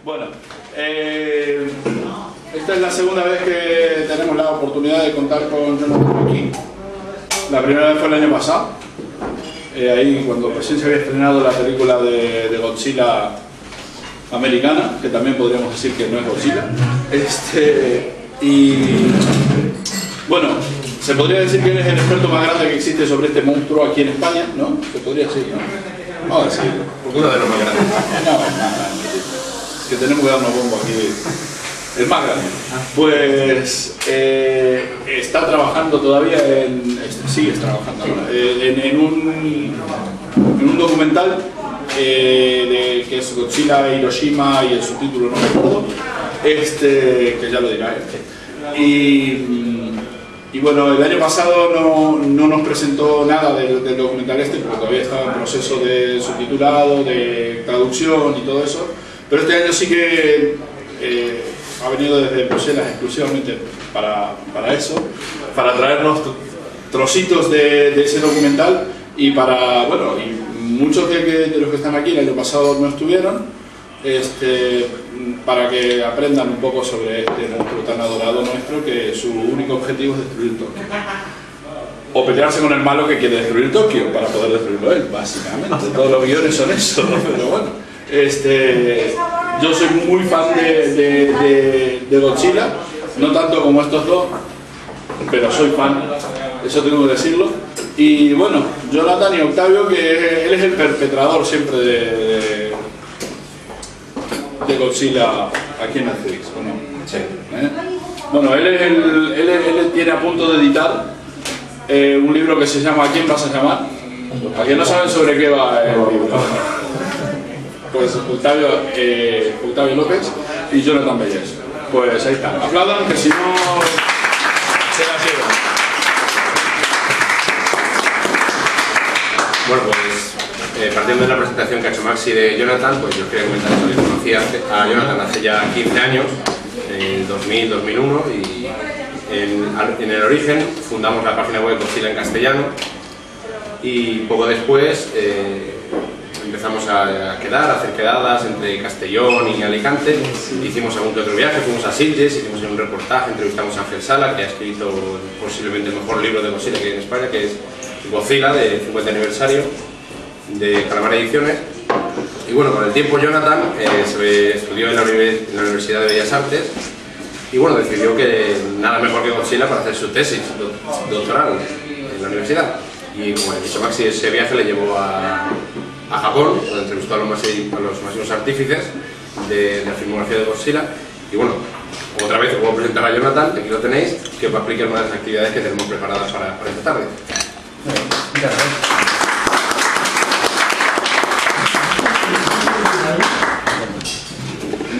Bueno, esta es la segunda vez que tenemos la oportunidad de contar con Jonathan aquí. La primera vez fue el año pasado, ahí cuando recién se había estrenado la película de Godzilla americana, que también podríamos decir que no es Godzilla. Y bueno, se podría decir que él es el experto más grande que existe sobre este monstruo aquí en España, ¿no? Se podría decir, ¿no? Vamos a decirlo. Uno de los más grandes. No, más grande. Que tenemos que darnos bombo aquí. El más grande. Pues está trabajando todavía sigue trabajando en un documental que es Godzilla, Hiroshima y el subtítulo no me acuerdo, que ya lo dirá y bueno, el año pasado no nos presentó nada del documental porque todavía estaba en proceso de subtitulado, de traducción y todo eso, pero este año sí que ha venido desde Bruselas exclusivamente para eso, para traernos trocitos de ese documental y para, bueno, y muchos de los que están aquí el año pasado no estuvieron, para que aprendan un poco sobre este monstruo tan adorado nuestro que su único objetivo es destruir Tokio. O pelearse con el malo que quiere destruir Tokio para poder destruirlo él, básicamente. Todos los guiones son eso, ¿no? Pero bueno, yo soy muy fan de Godzilla, no tanto como estos dos, pero soy fan, eso tengo que decirlo. Y bueno, Jonathan y Octavio, que él es el perpetrador siempre de Godzilla aquí en Netflix, ¿o no? Sí. Bueno, él tiene a punto de editar un libro que se llama ¿A quién vas a llamar? A quien no saben sobre qué va el libro. Pues Octavio López y Jonathan Bellés. Pues ahí está. Aplaudan, que si no se la llevan. Bueno, pues partiendo de la presentación que ha hecho Maxi de Jonathan, pues yo quería comentar que yo conocí a Jonathan hace ya 15 años, en el 2000-2001, y en el origen fundamos la página web Godzilla en castellano, y poco después empezamos a hacer quedadas entre Castellón y Alicante, hicimos algún que otro viaje, fuimos a Sitges, hicimos un reportaje, entrevistamos a Ángel Sala, que ha escrito posiblemente el mejor libro de Godzilla que hay en España, que es Godzilla, de 50 aniversario, de Calamar Ediciones. Y bueno, con el tiempo Jonathan estudió en la Universidad de Bellas Artes y bueno, decidió que nada mejor que Godzilla para hacer su tesis doctoral en la universidad. Y como he dicho Maxi, ese viaje le llevó a Japón, donde entrevistó a los máximos artífices de la filmografía de Godzilla. Y bueno, otra vez voy a presentar a Jonathan, que aquí lo tenéis, que os va a explicar una de las actividades que tenemos preparadas para esta tarde. Muchas gracias.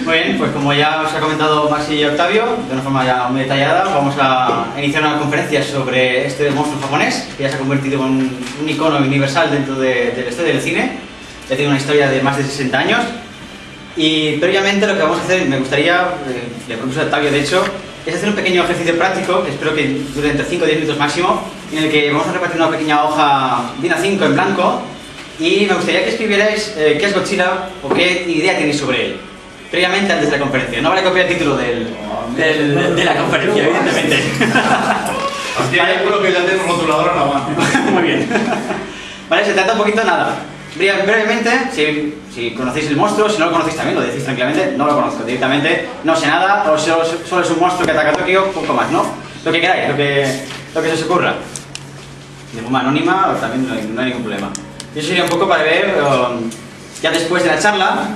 Muy bien, pues como ya os ha comentado Maxi y Octavio, de una forma ya muy detallada, vamos a iniciar una conferencia sobre este monstruo japonés, que ya se ha convertido en un icono universal dentro de la historia del cine. Ya tiene una historia de más de 60 años. Y previamente lo que vamos a hacer, me gustaría, le propuso a Octavio de hecho, es hacer un pequeño ejercicio práctico, que espero que dure entre 5 o 10 minutos máximo, en el que vamos a repartir una pequeña hoja DIN A5 en blanco, y me gustaría que escribierais qué es Godzilla o qué idea tenéis sobre él, previamente antes de la conferencia. No vale copiar el título de la conferencia, evidentemente. Hostia, seguro que ya tengo un rotulador en la mano. Muy bien. Vale, se trata un poquito nada. Brevemente, si conocéis el monstruo, si no lo conocéis también, lo decís tranquilamente, no lo conozco directamente, no sé nada, o solo es un monstruo que ataca a Tokio, poco más, ¿no? Lo que queráis, lo que se os ocurra. De forma anónima también no hay ningún problema. Yo sería un poco para ver, ya después de la charla,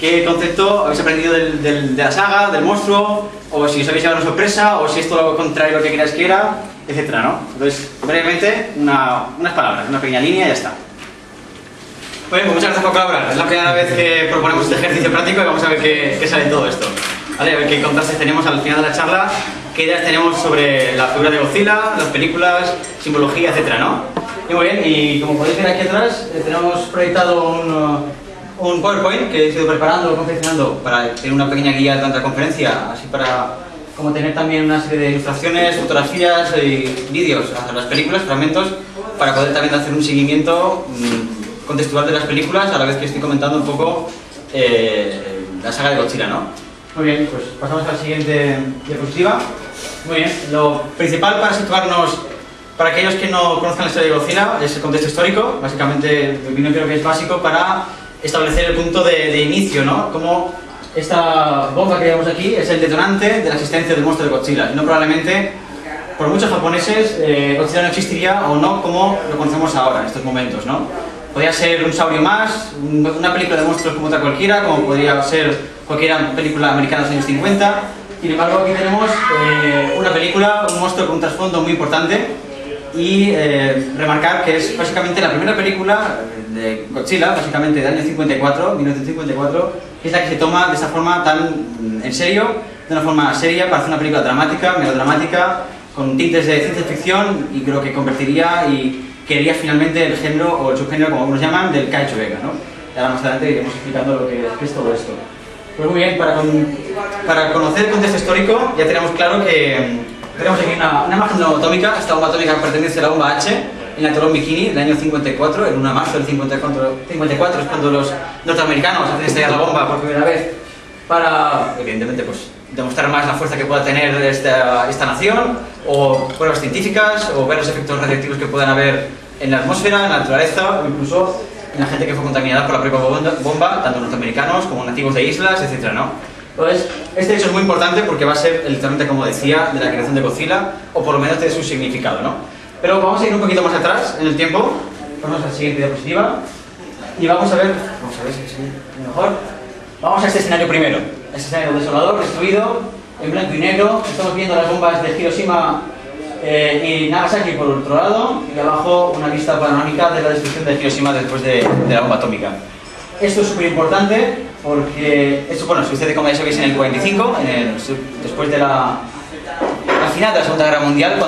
qué concepto habéis aprendido de la saga, del monstruo, o si os habéis llevado una sorpresa, o si es todo lo contrario a lo que queráis que era, etcétera, ¿no? Entonces, brevemente, unas palabras, una pequeña línea y ya está. Bueno, pues muchas gracias por colaborar. Es la primera vez que proponemos este ejercicio práctico y vamos a ver qué sale de todo esto. Vale, a ver qué contrastes tenemos al final de la charla, qué ideas tenemos sobre la figura de Godzilla, las películas, simbología, etcétera, ¿no? Y muy bien, y como podéis ver aquí atrás, tenemos proyectado un PowerPoint que he ido preparando, confeccionando para tener una pequeña guía durante la conferencia, así para como tener también una serie de ilustraciones, fotografías y vídeos a las películas, fragmentos, para poder también hacer un seguimiento contextual de las películas, a la vez que estoy comentando un poco la saga de Godzilla, ¿no? Muy bien, pues pasamos a la siguiente diapositiva. Muy bien, lo principal para situarnos, para aquellos que no conozcan la historia de Godzilla, es el contexto histórico. Básicamente, mi opinión creo que es básico para establecer el punto de inicio, ¿no? Como esta bomba que vemos aquí es el detonante de la existencia del monstruo de Godzilla. Y no probablemente, por muchos japoneses, Godzilla no existiría o no como lo conocemos ahora, en estos momentos, ¿no? Podría ser un saurio más, una película de monstruos como otra cualquiera, como podría ser cualquier película americana de los años 50. Sin embargo, aquí tenemos una película, un monstruo con un trasfondo muy importante y remarcar que es básicamente la primera película de Godzilla, básicamente del año 54, 1954, que es la que se toma de esta forma tan en serio, de una forma seria, para hacer una película dramática, melodramática, con tintes de ciencia ficción y creo que convertiría y crearía finalmente el género o el subgénero, como algunos llaman, del Kaiju Ega, ¿no? Y ahora más adelante iremos explicando lo que es todo esto. Pues muy bien, para conocer el contexto histórico ya tenemos claro que tenemos aquí una imagen de una bomba atómica. Esta bomba atómica pertenece a la bomba H en la Torón Bikini del año 54, en 1 de marzo del 54 es cuando los norteamericanos hacen estallar la bomba por primera vez para, evidentemente, pues demostrar más la fuerza que pueda tener esta nación, o pruebas científicas, o ver los efectos radiactivos que puedan haber en la atmósfera, en la naturaleza, o incluso en la gente que fue contaminada por la propia bomba, tanto norteamericanos como nativos de islas, etc., ¿no? Entonces, este hecho es muy importante porque va a ser el detonante, como decía, de la creación de Godzilla, o por lo menos de su significado, ¿no? Pero vamos a ir un poquito más atrás en el tiempo. Vamos a la siguiente diapositiva y vamos a ver si es mejor. Vamos a este escenario primero. Este escenario desolador, destruido, en blanco y negro. Estamos viendo las bombas de Hiroshima y Nagasaki por otro lado, y abajo una vista panorámica de la destrucción de Hiroshima después de la bomba atómica. Esto es súper importante porque esto, bueno, sucede, como ya sabéis, en el 45, después de al final de la Segunda Guerra Mundial,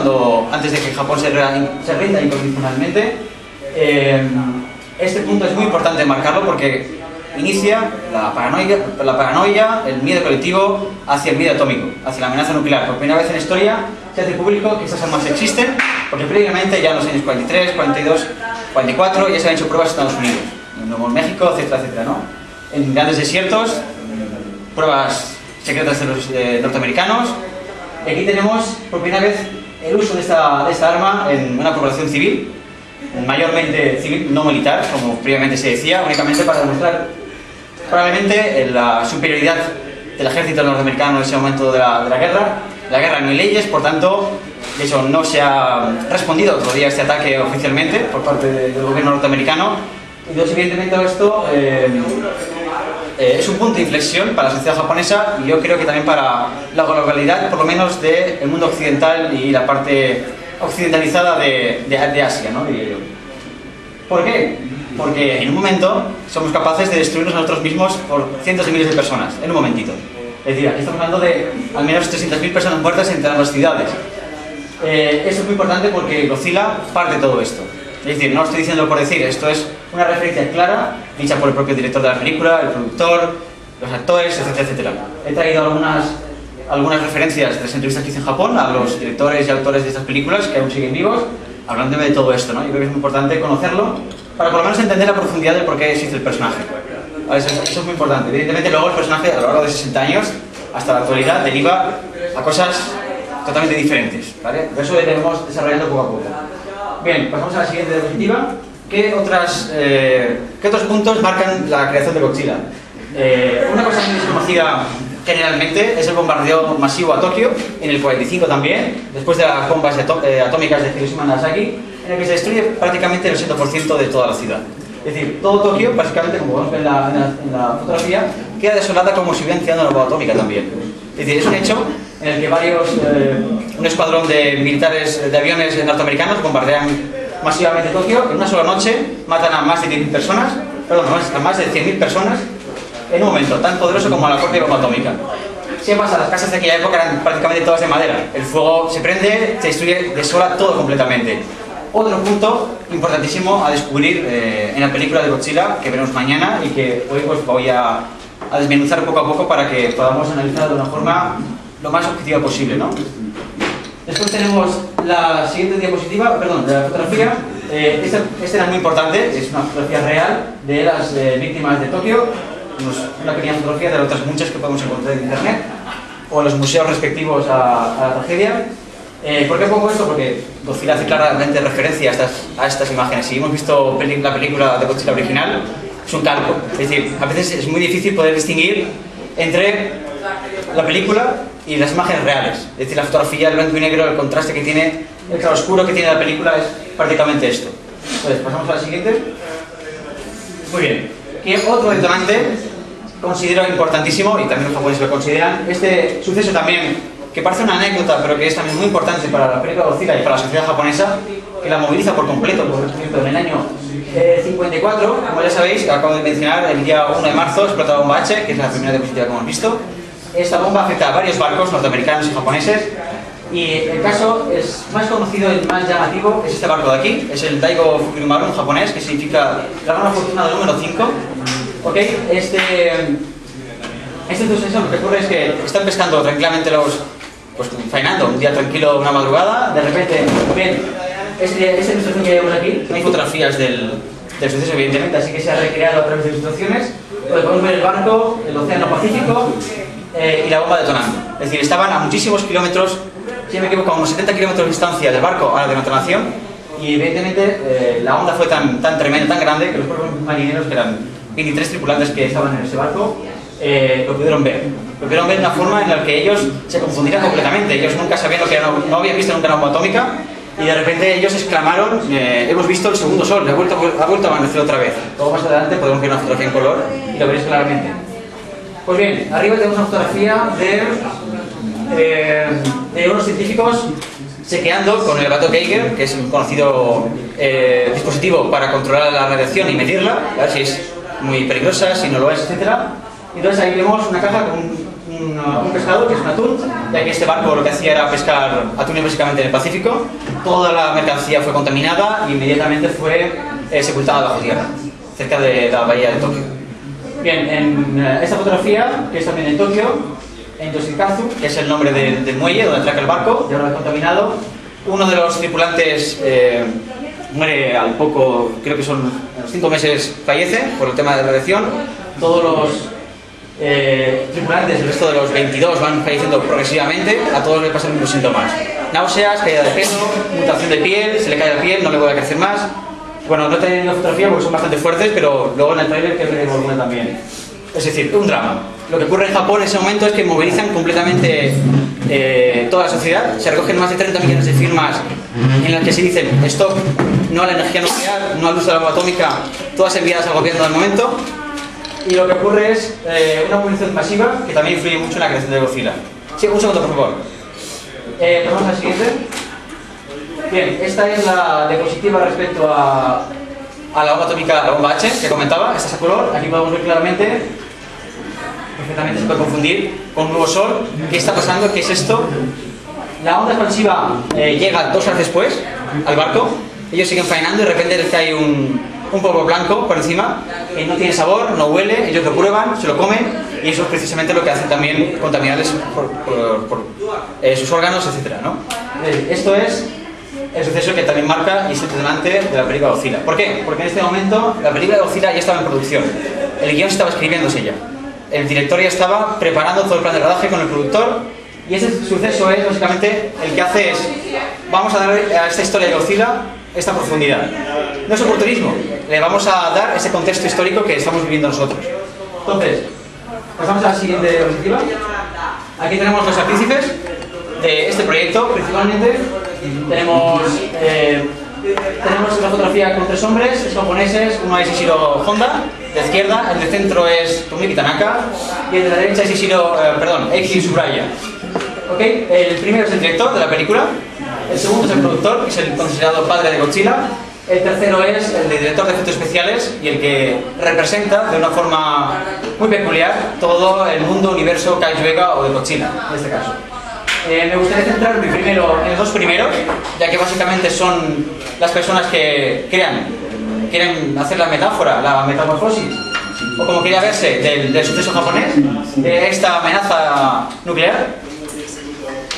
antes de que Japón se rinda incondicionalmente. Este punto es muy importante marcarlo porque inicia la paranoia, el miedo colectivo hacia el miedo atómico, hacia la amenaza nuclear. Por primera vez en la historia se hace público que estas armas existen, porque previamente, ya en los años 43, 42, 44, ya se han hecho pruebas en Estados Unidos, en Nuevo México, etcétera, etcétera, ¿no? En grandes desiertos, pruebas secretas de los norteamericanos. Y aquí tenemos por primera vez el uso de esta arma en una población civil, mayormente civil, no militar, como previamente se decía, únicamente para demostrar probablemente la superioridad del ejército norteamericano en ese momento de la guerra. En la guerra no hay leyes, por tanto, de hecho no se ha respondido todavía a este ataque oficialmente por parte del gobierno norteamericano. Entonces, evidentemente, esto es un punto de inflexión para la sociedad japonesa y yo creo que también para la globalidad, por lo menos del mundo occidental y la parte occidentalizada de Asia, ¿no? ¿Por qué? Porque en un momento somos capaces de destruirnos a nosotros mismos por cientos de miles de personas, en un momentito. Es decir, aquí estamos hablando de al menos 300.000 personas muertas entre ambas ciudades. Esto es muy importante porque Godzilla parte de todo esto. Es decir, no estoy diciendo por decir, esto es una referencia clara, dicha por el propio director de la película, el productor, los actores, etcétera, etcétera. He traído algunas referencias de las entrevistas que hice en Japón a los directores y autores de estas películas que aún siguen vivos, hablándome de todo esto, ¿no? Yo creo que es muy importante conocerlo para por lo menos entender la profundidad de por qué existe el personaje. Eso es muy importante. Evidentemente, luego el personaje a lo largo de 60 años hasta la actualidad deriva a cosas totalmente diferentes, ¿vale? Por eso lo iremos desarrollando poco a poco. Bien, pasamos a la siguiente diapositiva. ¿Qué otros puntos marcan la creación de Godzilla? Una cosa muy desconocida generalmente es el bombardeo masivo a Tokio, en el 45 también, después de las bombas atómicas de Hiroshima y Nagasaki, en el que se destruye prácticamente el 80% de toda la ciudad. Es decir, todo Tokio, básicamente, como podemos ver en la fotografía, queda desolada como si hubieran tirado una bomba atómica también. Es decir, es un hecho en el que un escuadrón de militares de aviones norteamericanos bombardean masivamente Tokio. En una sola noche matan a más de 10.000 personas, perdón, a más de 100.000 personas en un momento tan poderoso como la propia bomba atómica. ¿Qué pasa? Las casas de aquella época eran prácticamente todas de madera. El fuego se prende, se destruye, desola todo completamente. Otro punto importantísimo a descubrir en la película de Godzilla, que veremos mañana y que hoy pues voy a desmenuzar poco a poco para que podamos analizar de una forma lo más objetiva posible, ¿no? Después tenemos la siguiente diapositiva, perdón, de la fotografía. Esta era muy importante, es una fotografía real de las víctimas de Tokio. una pequeña fotografía de otras muchas que podemos encontrar en internet o en los museos respectivos a la tragedia. ¿Por qué pongo esto? Porque Godzilla hace claramente referencia a estas imágenes. Si hemos visto la película de Godzilla original, es un calco. Es decir, a veces es muy difícil poder distinguir entre la película y las imágenes reales. Es decir, la fotografía, el blanco y negro, el contraste que tiene, el claroscuro que tiene la película es prácticamente esto. Entonces, pasamos a la siguiente. Muy bien. ¿Qué otro detonante considero importantísimo, y también los japoneses lo consideran? Este suceso también, que parece una anécdota, pero que es también muy importante para la película Godzilla y para la sociedad japonesa, que la moviliza por completo, por ejemplo, en el año 54, como ya sabéis, que acabo de mencionar, el día 1 de marzo explota la bomba H, que es la primera diapositiva que hemos visto. Esta bomba afecta a varios barcos norteamericanos y japoneses, y el caso es más conocido y más llamativo es este barco de aquí, es el Daigo Fukumaru en japonés, que significa Dragón afortunado número 5. ¿Okay? Este suceso, lo que ocurre es que están pescando tranquilamente faenando un día tranquilo, una madrugada, de repente, bien, esta ilustración que vemos aquí, no hay fotografías del suceso evidentemente, así que se ha recreado a través de ilustraciones, donde podemos ver el barco, el océano Pacífico y la bomba detonando. Es decir, estaban a muchísimos kilómetros, si no me equivoco, a unos 70 kilómetros de distancia del barco a la detonación, y evidentemente la onda fue tan tremenda, tan grande, que los propios marineros, que eran 23 tripulantes que estaban en ese barco, lo pudieron ver. Lo pudieron ver de una forma en la que ellos se confundieron completamente. Ellos nunca sabían lo que era, no habían visto nunca una bomba atómica, y de repente ellos exclamaron, hemos visto el segundo sol, ha vuelto a amanecer otra vez. Luego más adelante podemos ver una fotografía en color y lo veréis claramente. Pues bien, arriba tenemos una fotografía de unos científicos chequeando con el aparato Geiger, que es un conocido dispositivo para controlar la radiación y medirla, a ver si es muy peligrosa, si no lo es, etc. Entonces ahí vemos una caja con un pescado, que es un atún, ya que este barco lo que hacía era pescar atunes básicamente en el Pacífico. Toda la mercancía fue contaminada y inmediatamente fue sepultada bajo tierra, cerca de la bahía de Tokio. Bien, en esta fotografía, que es también en Tokio, en Yoshikazu, que es el nombre del muelle donde atraca el barco, ya lo ha contaminado, uno de los tripulantes muere al poco, creo que son a los 5 meses, fallece por el tema de radiación. Todos los tripulantes, el resto de los 22 van falleciendo progresivamente, a todos les pasan los síntomas: náuseas, caída de pelo, mutación de piel, se le cae la piel, no le vuelve a crecer más. Bueno, no he tenido fotografía porque son bastante fuertes, pero luego en el trailer que veremos volumen también. Es decir, un drama. Lo que ocurre en Japón en ese momento es que movilizan completamente toda la sociedad. Se recogen más de 30 millones de firmas en las que se dicen stop, no a la energía nuclear, no al uso de la bomba atómica, todas enviadas al gobierno del momento. Y lo que ocurre es una movilización masiva que también influye mucho en la creación de Godzilla. Sí, un segundo, por favor. Pasamos al siguiente. Bien, esta es la diapositiva respecto a la bomba atómica, la bomba H, que comentaba. Esta es a color. Aquí podemos ver claramente, perfectamente se puede confundir con un nuevo sol. ¿Qué está pasando? ¿Qué es esto? La onda expansiva llega 2 horas después al barco. Ellos siguen faenando y de repente les cae un polvo blanco por encima, que no tiene sabor, no huele, ellos lo prueban, se lo comen, y eso es precisamente lo que hacen también contaminarles por sus órganos, etc., ¿no? Esto es el suceso que también marca y es el detonante de la película Godzilla. ¿Por qué? Porque en este momento la película de Godzilla ya estaba en producción, el guión estaba escribiéndose ya, el director ya estaba preparando todo el plan de rodaje con el productor, y ese suceso es básicamente el que hace es, vamos a dar a esta historia de Godzilla esta profundidad. No es oportunismo, le vamos a dar ese contexto histórico que estamos viviendo nosotros. Entonces, pasamos a la siguiente diapositiva. Aquí tenemos los artífices de este proyecto. Principalmente tenemos una fotografía con 3 hombres, 3 japoneses. Uno es Ishiro Honda, de izquierda, el de centro es Tomoki Tanaka y el de la derecha es Eiji Tsuraya. ¿Okay? El primero es el director de la película, el segundo es el productor, que es el considerado padre de Godzilla, el tercero es el director de efectos especiales y el que representa de una forma muy peculiar todo el mundo, universo Kaiju o de Godzilla, en este caso. Me gustaría centrarme primero en los 2 primeros, ya que básicamente son las personas que quieren hacer la metáfora, la metamorfosis, o como quería verse, del suceso japonés, de esta amenaza nuclear.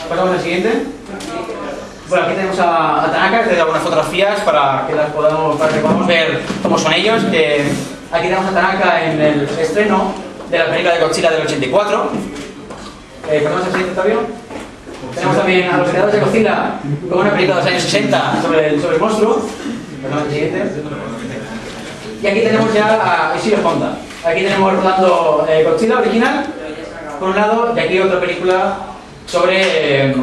Pasamos al siguiente. Bueno, aquí tenemos a Tanaka, que da algunas fotografías para que podamos ver cómo son ellos. Aquí tenemos a Tanaka en el estreno de la película de Godzilla del 84. ¿Pasamos al siguiente, Octavio? Tenemos también a los creadores de Godzilla con una película de los años 60 sobre el monstruo. Pasamos al siguiente. Y aquí tenemos ya a Ishiro Honda. Aquí tenemos rodando Godzilla original, por un lado, y aquí otra película sobre,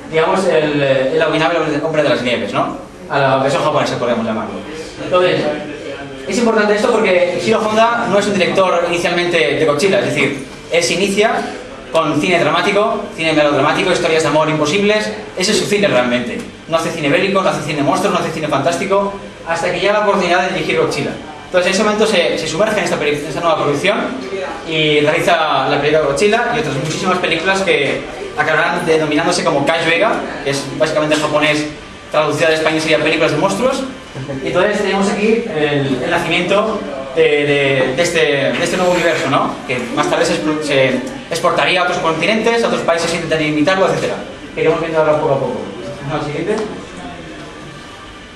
digamos, el abominable hombre de las nieves, ¿no? A la versión japonesa, podríamos llamarlo. Entonces, es importante esto porque Ishiro Honda no es un director inicialmente de Godzilla, es decir, él se inicia con cine dramático, cine melodramático, historias de amor imposibles. Ese es su cine realmente. No hace cine bélico, no hace cine monstruos, no hace cine fantástico, hasta que llega la oportunidad de dirigir Godzilla. Entonces en ese momento se sumerge en esta nueva producción y realiza la película Godzilla y otras muchísimas películas que acabarán denominándose como Kaiju Eiga, que es básicamente en japonés, traducida al español sería películas de monstruos. Y entonces tenemos aquí el nacimiento de este nuevo universo, ¿no? Que más tarde se exportaría a otros continentes, a otros países intentarían imitarlo, etc. Que iremos viendo ahora poco a poco. ¿No? Siguiente.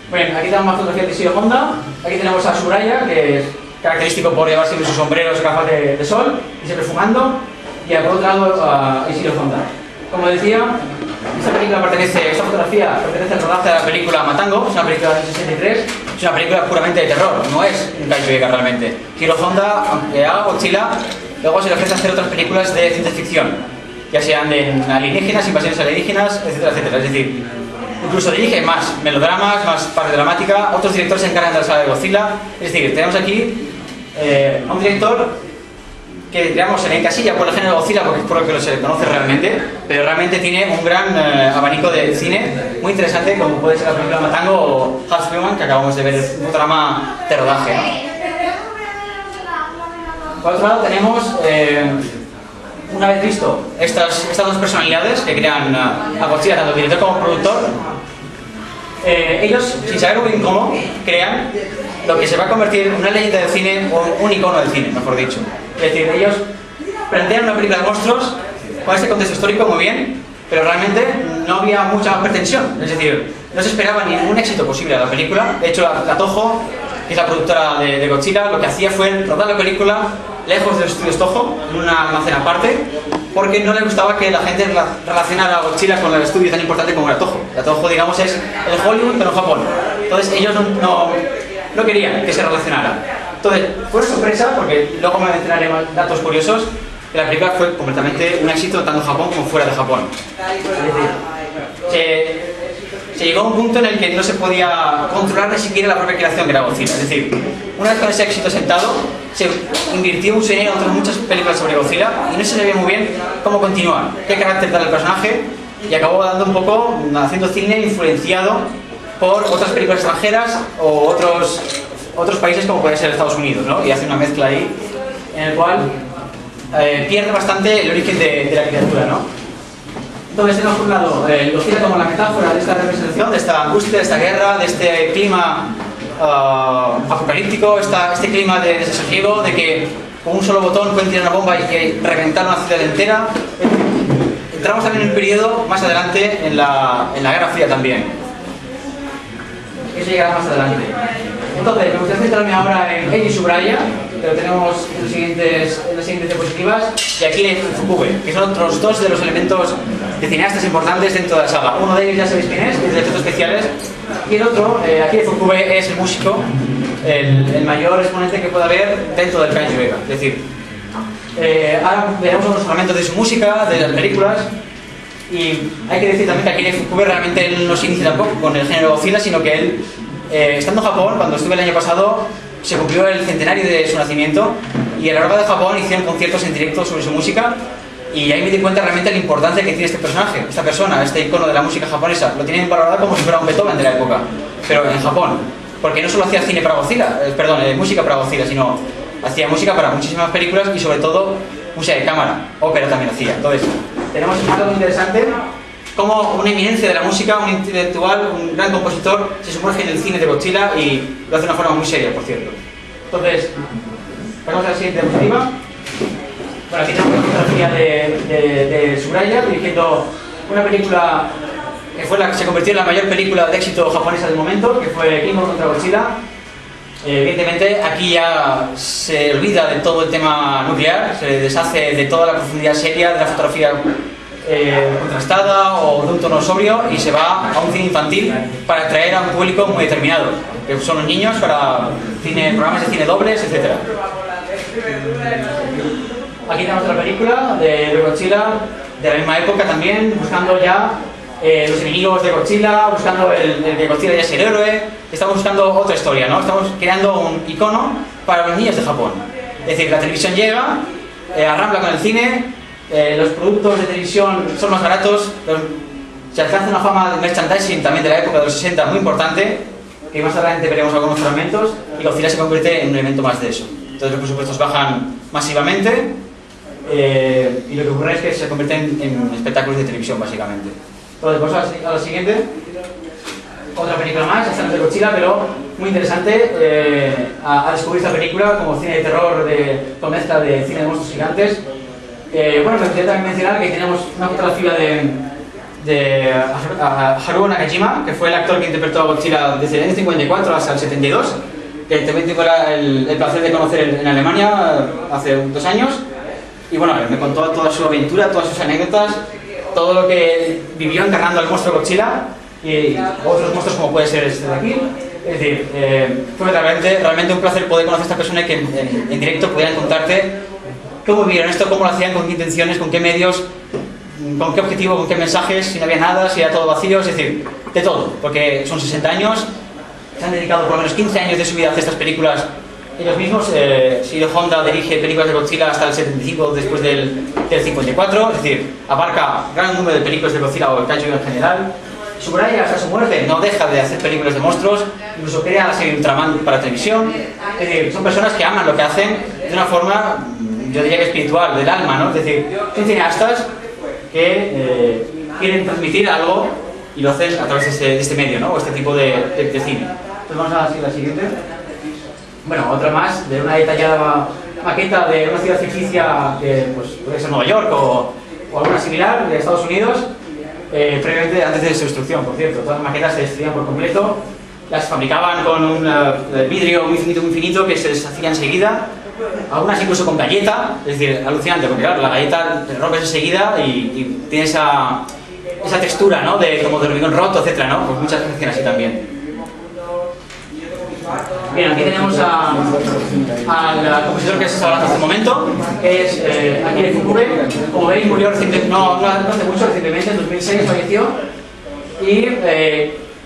Bueno, aquí tenemos más fotografías de Ishiro Honda. Aquí tenemos a Suraya, que es característico por llevar siempre sus sombreros, gafas de sol y siempre fumando. Y por otro lado a Ishiro Honda. Como decía, esta fotografía pertenece al rodaje de la película Matango, es una película del 63, es una película puramente de terror, no es un Kaiju Eiga realmente. Ishiro Honda, aunque haga Godzilla, luego se le ofrece hacer otras películas de ciencia ficción, ya sean de alienígenas, invasiones alienígenas, etcétera, etcétera. Es decir, incluso dirige más melodramas, más parte dramática, otros directores se encargan de la saga de Godzilla. Es decir, tenemos aquí a un director que digamos se le encasilla por el género de Godzilla porque es por lo que se le conoce realmente, pero realmente tiene un gran abanico de cine muy interesante, como puede ser la película Matango o Half Human, que acabamos de ver un drama de rodaje, ¿no? Por otro lado tenemos, una vez visto estas dos personalidades que crean a Godzilla, tanto director como productor, ellos, sin saber muy bien cómo, crean lo que se va a convertir en una leyenda del cine o un icono del cine, mejor dicho. Es decir, ellos plantean una película de monstruos con este contexto histórico muy bien, pero realmente no había mucha pretensión. Es decir, no se esperaba ningún éxito posible a la película. De hecho, la Toho, que es la productora de Godzilla, lo que hacía fue rodar la película lejos del estudio Toho, en una almacén aparte, porque no le gustaba que la gente relacionara a Godzilla con el estudio tan importante como la Toho. La Toho, digamos, es el Hollywood, pero en Japón. Entonces ellos no querían que se relacionara. Entonces, fue una sorpresa, porque luego me mencionaré más datos curiosos, que la película fue completamente un éxito tanto en Japón como fuera de Japón. Es decir, se llegó a un punto en el que no se podía controlar ni siquiera la propia creación que era Godzilla. Es decir, una vez con ese éxito sentado, se invirtió un dinero en otras muchas películas sobre Godzilla y no se sabía muy bien cómo continuar, qué carácter dar al personaje, y acabó dando un poco, haciendo cine influenciado por otras películas extranjeras o otros países como puede ser Estados Unidos, ¿no? Y hace una mezcla ahí en el cual pierde bastante el origen de la criatura, ¿no? Entonces tenemos por un lado Godzilla como la metáfora de esta representación, de esta angustia, de esta guerra, de este clima apocalíptico, este clima de desasosiego, de que con un solo botón pueden tirar una bomba y que reventar una ciudad entera. Entramos también en un periodo más adelante en la Guerra Fría también. Eso llegará más adelante. Entonces, me gustaría centrarme ahora en Eiji Tsuburaya, que lo tenemos en las siguientes diapositivas, y Akira Ifukube, que son otros dos de los elementos de cineastas importantes dentro de la saga. Uno de ellos ya sabéis quién es de efectos especiales, y el otro, Akira Ifukube, es el músico, el mayor exponente que pueda haber dentro del Kaiju Eiga. Es decir, ahora veremos unos fragmentos de su música, de las películas, y hay que decir también que Akira Ifukube realmente él no se inicia tampoco con el género Godzilla, sino que él, estando en Japón, cuando estuve el año pasado, se cumplió el centenario de su nacimiento y a lo largo de Japón hicieron conciertos en directo sobre su música, y ahí me di cuenta realmente de la importancia que tiene este personaje, esta persona, este icono de la música japonesa. Lo tienen valorado como si fuera un Beethoven de la época, pero en Japón, porque no solo hacía cine para Godzilla, música para Godzilla, sino hacía música para muchísimas películas y sobre todo música de cámara, ópera también hacía. Entonces, tenemos algo muy interesante, como una eminencia de la música, un intelectual, un gran compositor, se sumerge en el cine de Godzilla y lo hace de una forma muy seria, por cierto. Entonces, pasamos a la siguiente diapositiva. Bueno, aquí tenemos una fotografía de Tsuburaya dirigiendo una película que se convirtió en la mayor película de éxito japonesa del momento, que fue King Kong contra Godzilla. Evidentemente aquí ya se olvida de todo el tema nuclear, se deshace de toda la profundidad seria de la fotografía contrastada o de un tono sobrio y se va a un cine infantil para atraer a un público muy determinado, que son los niños, para programas de cine dobles, etc. Aquí tenemos otra película de Godzilla, de la misma época también, buscando ya los enemigos de Godzilla, buscando el que Godzilla ya es el héroe. Estamos buscando otra historia, ¿no? Estamos creando un icono para los niños de Japón. Es decir, la televisión llega, arrambla con el cine, los productos de televisión son más baratos, se alcanza una fama de merchandising también de la época de los 60 muy importante, que más adelante veremos algunos fragmentos, y Godzilla se convierte en un elemento más de eso. Entonces los presupuestos bajan masivamente, y lo que ocurre es que se convierten en espectáculos de televisión básicamente. Entonces vamos a la siguiente. Otra película más, esta no es de Godzilla, pero muy interesante a descubrir esta película como cine de terror con mezcla de cine de monstruos gigantes. Bueno, me gustaría también mencionar que tenemos una fotografía de Haruo Nakajima, que fue el actor que interpretó a Godzilla desde el año 54 hasta el 72, que también tuve el placer de conocer en Alemania hace 2 años. Y bueno, me contó toda su aventura, todas sus anécdotas, todo lo que vivió encarnando al monstruo Godzilla y otros monstruos como puede ser este de aquí. Es decir, fue realmente un placer poder conocer a esta persona y que en directo pudieran contarte cómo vivieron esto, cómo lo hacían, con qué intenciones, con qué medios, con qué objetivo, con qué mensajes, si no había nada, si era todo vacío, es decir, de todo, porque son 60 años, se han dedicado por lo menos 15 años de su vida a hacer estas películas ellos mismos. Shiro Honda dirige películas de Godzilla hasta el 75, después del 54, es decir, abarca gran número de películas de Godzilla o el kaiju en general. Subraya hasta su muerte, no deja de hacer películas de monstruos, incluso crea la serie Ultraman para televisión. Es decir, son personas que aman lo que hacen de una forma, yo diría que espiritual, del alma, ¿no? Es decir, son cineastas que quieren transmitir algo y lo hacen a través de este medio, ¿no? O este tipo de cine. Entonces vamos a la siguiente. Bueno, otra más, de una detallada maqueta de una ciudad ficticia que pues, puede ser Nueva York o alguna similar de Estados Unidos, previamente antes de su destrucción, por cierto. Todas las maquetas se destruían por completo, las fabricaban con un vidrio muy finito que se deshacía enseguida, algunas incluso con galleta, es decir, alucinante, porque claro, la galleta te rompes enseguida y tiene esa textura, ¿no? Como de hormigón roto, etcétera, ¿no? Pues muchas funciones así también. Bien, aquí tenemos al compositor que se está hablando hace un momento, que es Akira Ifukube. Como veis, murió recientemente, no hace mucho, recientemente, en 2006 falleció. ¿Y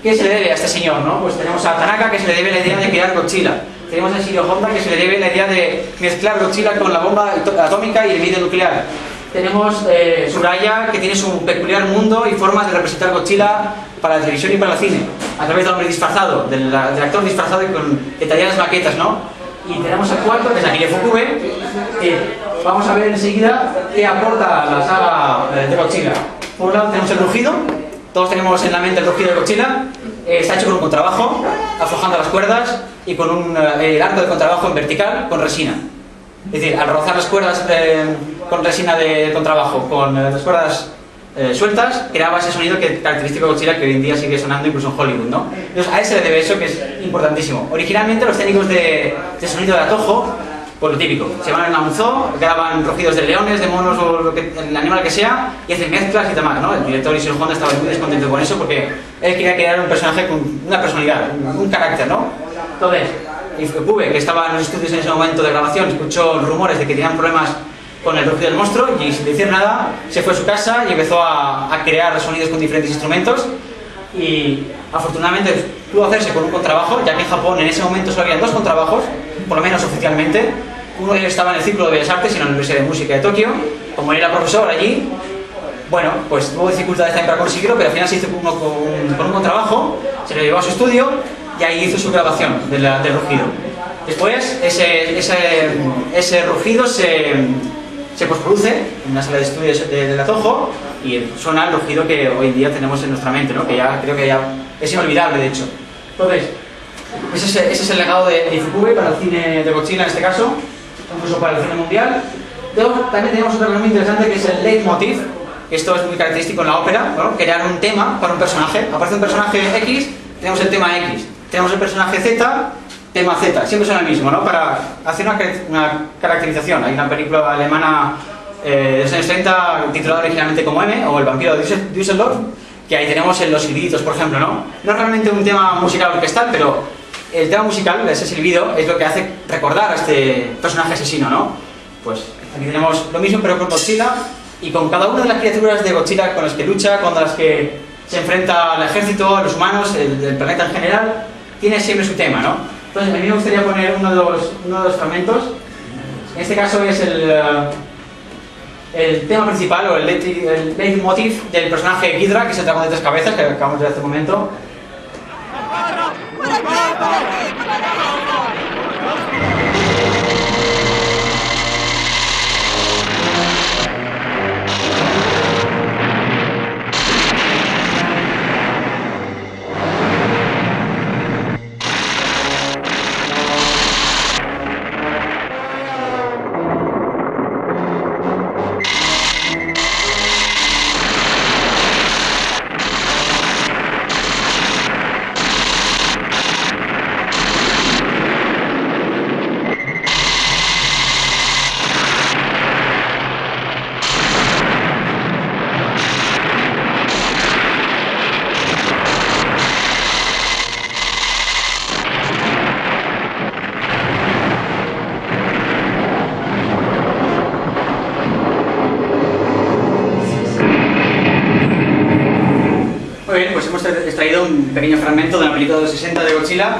qué se le debe a este señor, no? Pues tenemos a Tanaka, que se le debe la idea de crear Godzilla. Tenemos a Shiro Honda, que se le debe la idea de mezclar Godzilla con la bomba atómica y el video nuclear. Tenemos Tsuraya, que tiene su peculiar mundo y formas de representar Godzilla para la televisión y para el cine, a través del hombre disfrazado, del actor disfrazado y con detalladas maquetas, ¿no? Y tenemos al cuarto, que es Akira Ifukube, que vamos a ver enseguida qué aporta la saga de Godzilla. Por un lado tenemos el rugido, todos tenemos en la mente el rugido de Godzilla, está hecho con un contrabajo, aflojando las cuerdas y con el arco de contrabajo en vertical con resina. Es decir, al rozar las cuerdas con resina de contrabajo, con las cuerdas sueltas, creaba ese sonido característico de Godzilla que hoy en día sigue sonando incluso en Hollywood, ¿no? Entonces a ese le debe eso, que es importantísimo. Originalmente los técnicos de sonido de Toho, pues lo típico, se van a un zoo, graban rugidos de leones, de monos o el animal que sea y hacen mezclas y demás, ¿no? El director Ishiro Honda estaba muy descontento con eso porque él quería crear un personaje con una personalidad, un carácter, ¿no? Entonces, Ifukube, que estaba en los estudios en ese momento de grabación, escuchó rumores de que tenían problemas con el rugido del monstruo y sin decir nada se fue a su casa y empezó a crear sonidos con diferentes instrumentos y afortunadamente pudo hacerse con un contrabajo, ya que en Japón en ese momento solo había 2 contrabajos, por lo menos oficialmente. Uno de ellos estaba en el Círculo de Bellas Artes y en la Universidad de Música de Tokio. Como él era profesor allí, bueno, pues tuvo dificultades también para conseguirlo, pero al final se hizo con un contrabajo, se lo llevó a su estudio y ahí hizo su grabación del rugido. Después ese rugido se postproduce en una sala de estudios de la Toho y suena el rugido que hoy en día tenemos en nuestra mente, ¿no? Que ya creo que ya es inolvidable, de hecho. Entonces, ese es el legado de Ifukube para el cine de Godzilla en este caso, incluso para el cine mundial. Luego, también tenemos otra cosa muy interesante que es el leitmotiv. Esto es muy característico en la ópera, ¿no? Crear un tema para un personaje. Aparece un personaje X, tenemos el tema X. Tenemos el personaje Z, tema Z, siempre son el mismo, ¿no? Para hacer una caracterización. Hay una película alemana de los años 30 titulada originalmente como M, o El vampiro de Düsseldorf, que ahí tenemos los silbiditos, por ejemplo, ¿no? No es realmente un tema musical orquestal, pero el tema musical, ese silbido, es lo que hace recordar a este personaje asesino, ¿no? Pues aquí tenemos lo mismo, pero con Godzilla, y con cada una de las criaturas de Godzilla con las que lucha, con las que se enfrenta al ejército, a los humanos, el planeta en general, tiene siempre su tema, ¿no? Entonces, a mí me gustaría poner uno de los fragmentos. En este caso es el tema principal, o el leitmotiv del personaje Ghidra, que es el dragón de 3 cabezas, que acabamos de ver hace un momento. Extraído un pequeño fragmento de la película de los 60 de Godzilla.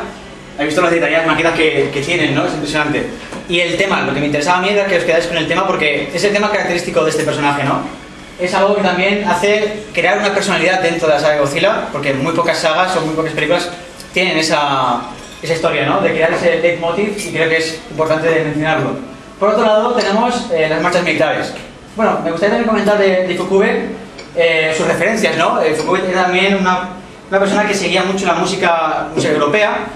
He visto las detalles máquinas que tienen, ¿no? Es impresionante. Y el tema, lo que me interesaba a mí era que os quedáis con el tema, porque es el tema característico de este personaje, ¿no? Es algo que también hace crear una personalidad dentro de la saga de Godzilla, porque muy pocas sagas o muy pocas películas tienen esa historia, ¿no? De crear ese leitmotiv, y creo que es importante mencionarlo. Por otro lado, tenemos las marchas militares. Bueno, me gustaría también comentar de Fukube sus referencias, ¿no? Fukube era también una persona que seguía mucho la música europea,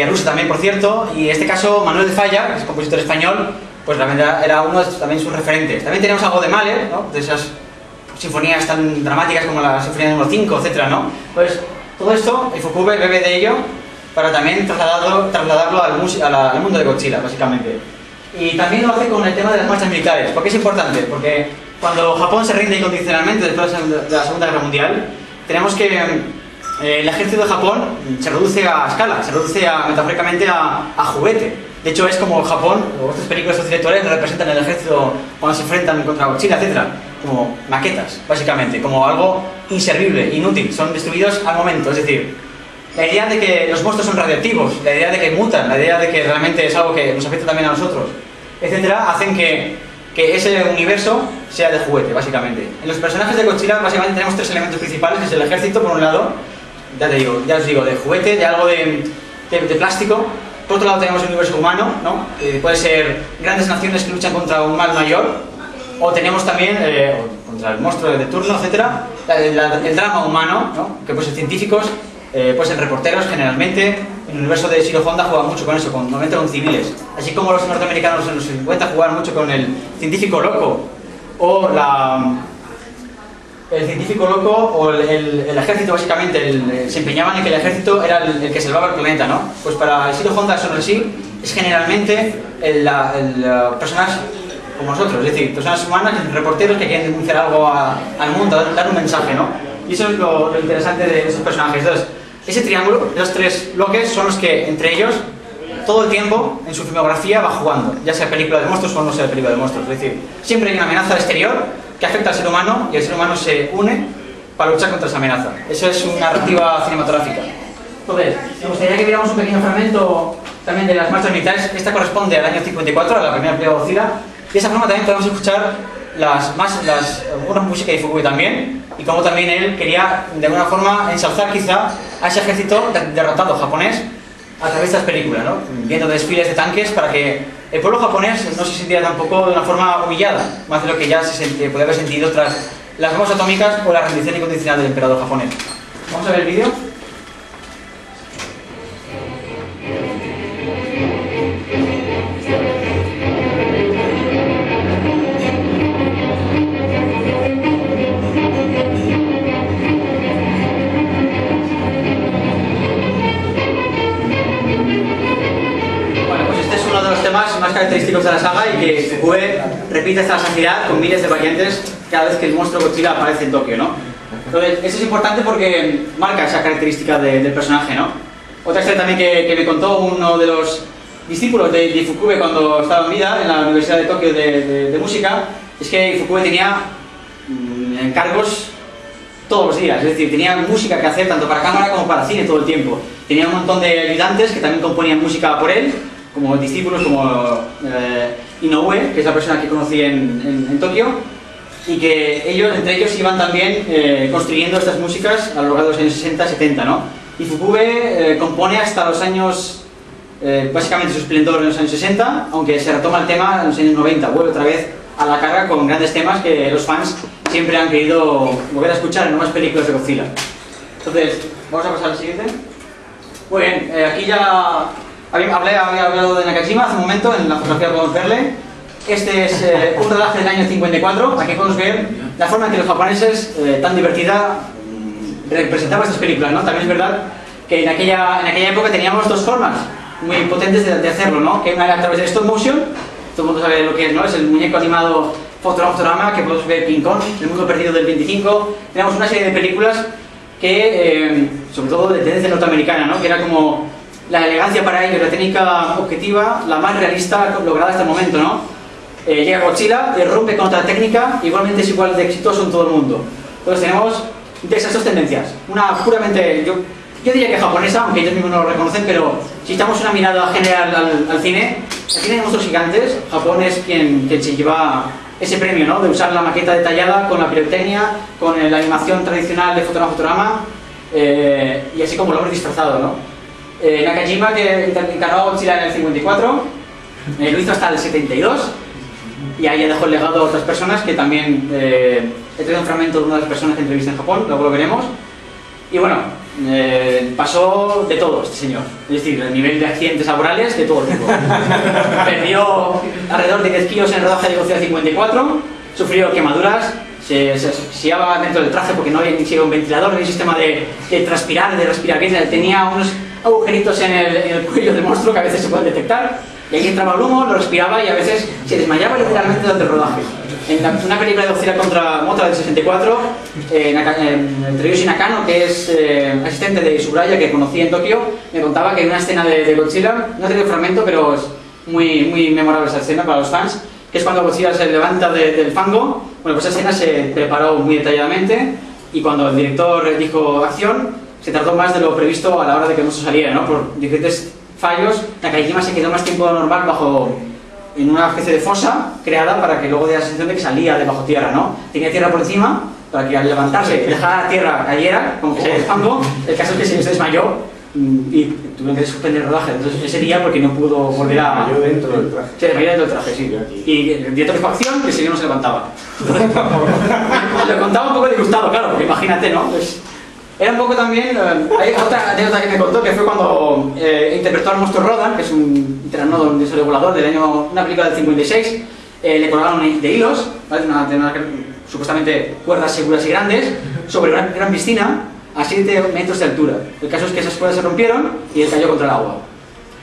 rusa también, por cierto, y en este caso Manuel de Falla, que es compositor español, pues la verdad era uno de también sus referentes. También tenemos algo de Mahler, ¿no? De esas sinfonías tan dramáticas como la Sinfonía número 5, etc., ¿no? Pues todo esto, Fukube bebe de ello para también trasladarlo al mundo de Godzilla, básicamente. Y también lo hace con el tema de las marchas militares. ¿Por qué es importante? Porque cuando Japón se rinde incondicionalmente después de la Segunda Guerra Mundial, tenemos que el ejército de Japón se reduce a escala, se reduce metafóricamente a juguete. De hecho, es como Japón, o estas películas occidentales representan el ejército cuando se enfrentan contra Godzilla, etc. Como maquetas, básicamente, como algo inservible, inútil, son destruidos al momento. Es decir, la idea de que los monstruos son radioactivos, la idea de que mutan, la idea de que realmente es algo que nos afecta también a nosotros, etc., hacen que ese universo sea de juguete, básicamente. En los personajes de Godzilla, básicamente tenemos 3 elementos principales, que es el ejército, por un lado, ya os digo, de juguete, de algo de plástico. Por otro lado tenemos el universo humano, ¿no? Puede ser grandes naciones que luchan contra un mal mayor, o tenemos también, contra el monstruo de turno, etc., el drama humano, ¿no? Que pueden ser científicos, pueden ser reporteros generalmente. En el universo de Shiro Honda juega mucho con eso, normalmente con civiles. Así como los norteamericanos en los 50 jugaban mucho con el científico loco, o el científico loco, o el ejército, básicamente, se empeñaban en que el ejército era el que salvaba el planeta, ¿no? Pues para Shiro Honda eso no es así, es generalmente personas como nosotros, es decir, personas humanas, reporteros que quieren denunciar algo al mundo, dar un mensaje, ¿no? Y eso es lo interesante de esos personajes. Entonces, ese triángulo, los 3 bloques, son los que, entre ellos, todo el tiempo, en su filmografía, va jugando, ya sea película de monstruos o no sea película de monstruos. Es decir, siempre hay una amenaza exterior que afecta al ser humano, y el ser humano se une para luchar contra esa amenaza. Eso es una narrativa cinematográfica. Entonces, me gustaría que viéramos un pequeño fragmento también de las marchas militares. Esta corresponde al año 54, a la primera película de Godzilla. De esa forma también podemos escuchar una música de Fukube también, y cómo también él quería de alguna forma ensalzar quizá a ese ejército derrotado japonés a través de estas películas, ¿no? Viendo desfiles de tanques, para que el pueblo japonés no se sintiera tampoco de una forma humillada, más de lo que ya podía haber sentido tras las bombas atómicas o la rendición incondicional del emperador japonés. Vamos a ver el vídeo. más característicos de la saga y que Fukue repite esta saciedad con miles de variantes cada vez que el monstruo Godzilla aparece en Tokio, ¿no? Entonces, eso es importante porque marca esa característica del personaje, ¿no? Otra historia también que me contó uno de los discípulos de Fukue cuando estaba en vida en la Universidad de Tokio de música es que Fukue tenía encargos todos los días, es decir, tenía música que hacer tanto para cámara como para cine todo el tiempo. Tenía un montón de ayudantes que también componían música por él, como discípulos como Inoue, que es la persona que conocí en Tokio, y que entre ellos iban también construyendo estas músicas a lo largo de los años 60-70, ¿no? Y Fukue compone hasta los años, básicamente su esplendor en los años 60, aunque se retoma el tema en los años 90, vuelve otra vez a la carga con grandes temas que los fans siempre han querido volver a escuchar en nuevas películas de Godzilla. Entonces, vamos a pasar al siguiente. Muy bien, aquí ya había hablado de Nakajima hace un momento, en la fotografía podemos verle. Este es un rodaje del año 54, aquí podemos ver la forma en que los japoneses, tan divertida, representaban estas películas, ¿no? También es verdad que en aquella época teníamos dos formas muy potentes de hacerlo, ¿no? Que una era a través de stop motion, todo el mundo sabe lo que es, ¿no? Es el muñeco animado Fotorama, que podemos ver King Kong, El mundo perdido del 25. Tenemos una serie de películas que, sobre todo de tendencia norteamericana, ¿no? Que era como la elegancia para ellos, la técnica objetiva, la más realista lograda hasta el momento, ¿no? Llega Godzilla, rompe con otra técnica, igualmente es igual de exitoso en todo el mundo. Entonces tenemos de esas dos tendencias. Una puramente, yo diría que japonesa, aunque ellos mismos no lo reconocen, pero si echamos una mirada general al cine, el cine de monstruos gigantes, Japón es quien se lleva ese premio, ¿no? De usar la maqueta detallada con la pirotecnia, con la animación tradicional de Fotorama, y así como el hombre disfrazado, ¿no? Nakajima, que encarnó a Godzilla en el 54, lo hizo hasta el 72, y ahí ya dejó el legado a otras personas que también he traído un fragmento de una de las personas que entrevisté en Japón, luego lo veremos. Y bueno, pasó de todo este señor, es decir, el nivel de accidentes laborales de todo tipo. Perdió alrededor de 10 kilos en el rodaje de Godzilla 54, sufrió quemaduras, se asfixiaba dentro del traje porque no había ni siquiera un ventilador, no había un sistema de respirar bien, tenía unos agujeritos en el cuello del monstruo que a veces se pueden detectar, y ahí entraba el humo, lo respiraba y a veces se desmayaba literalmente durante el rodaje. En una película de Godzilla contra Mothra del 64, Tsuyoshi Nakano, que es asistente de Tsuburaya, que conocí en Tokio, me contaba que en una escena de Godzilla, no tengo el fragmento, pero es muy memorable esa escena para los fans, que es cuando Godzilla se levanta del fango. Bueno, pues esa escena se preparó muy detalladamente, y cuando el director dijo acción, se tardó más de lo previsto a la hora de que el monstruo saliera, ¿no? Por diferentes fallos, Nakajima se quedó más tiempo de lo normal en una especie de fosa creada para que luego diera la sensación de que salía de bajo tierra, ¿no? Tenía tierra por encima para que al levantarse y dejar la tierra cayera, como que se fango. El caso es que se desmayó y tuvieron que suspender el rodaje. Entonces ese día, porque no pudo volver a... Se desmayó dentro del traje. Se desmayó dentro del traje, sí. Y el director dijo acción y el señor no se levantaba. Lo contaba un poco disgustado, claro, porque imagínate, ¿no? Pues, era un poco también... hay otra anécdota que me contó, que fue cuando interpretó al monstruo Rodan, que es un tiranodon volador del año... una película del 56, le colgaron de hilos, ¿vale? Supuestamente cuerdas seguras y grandes, sobre una gran piscina a 7 metros de altura. El caso es que esas cuerdas se rompieron y él cayó contra el agua.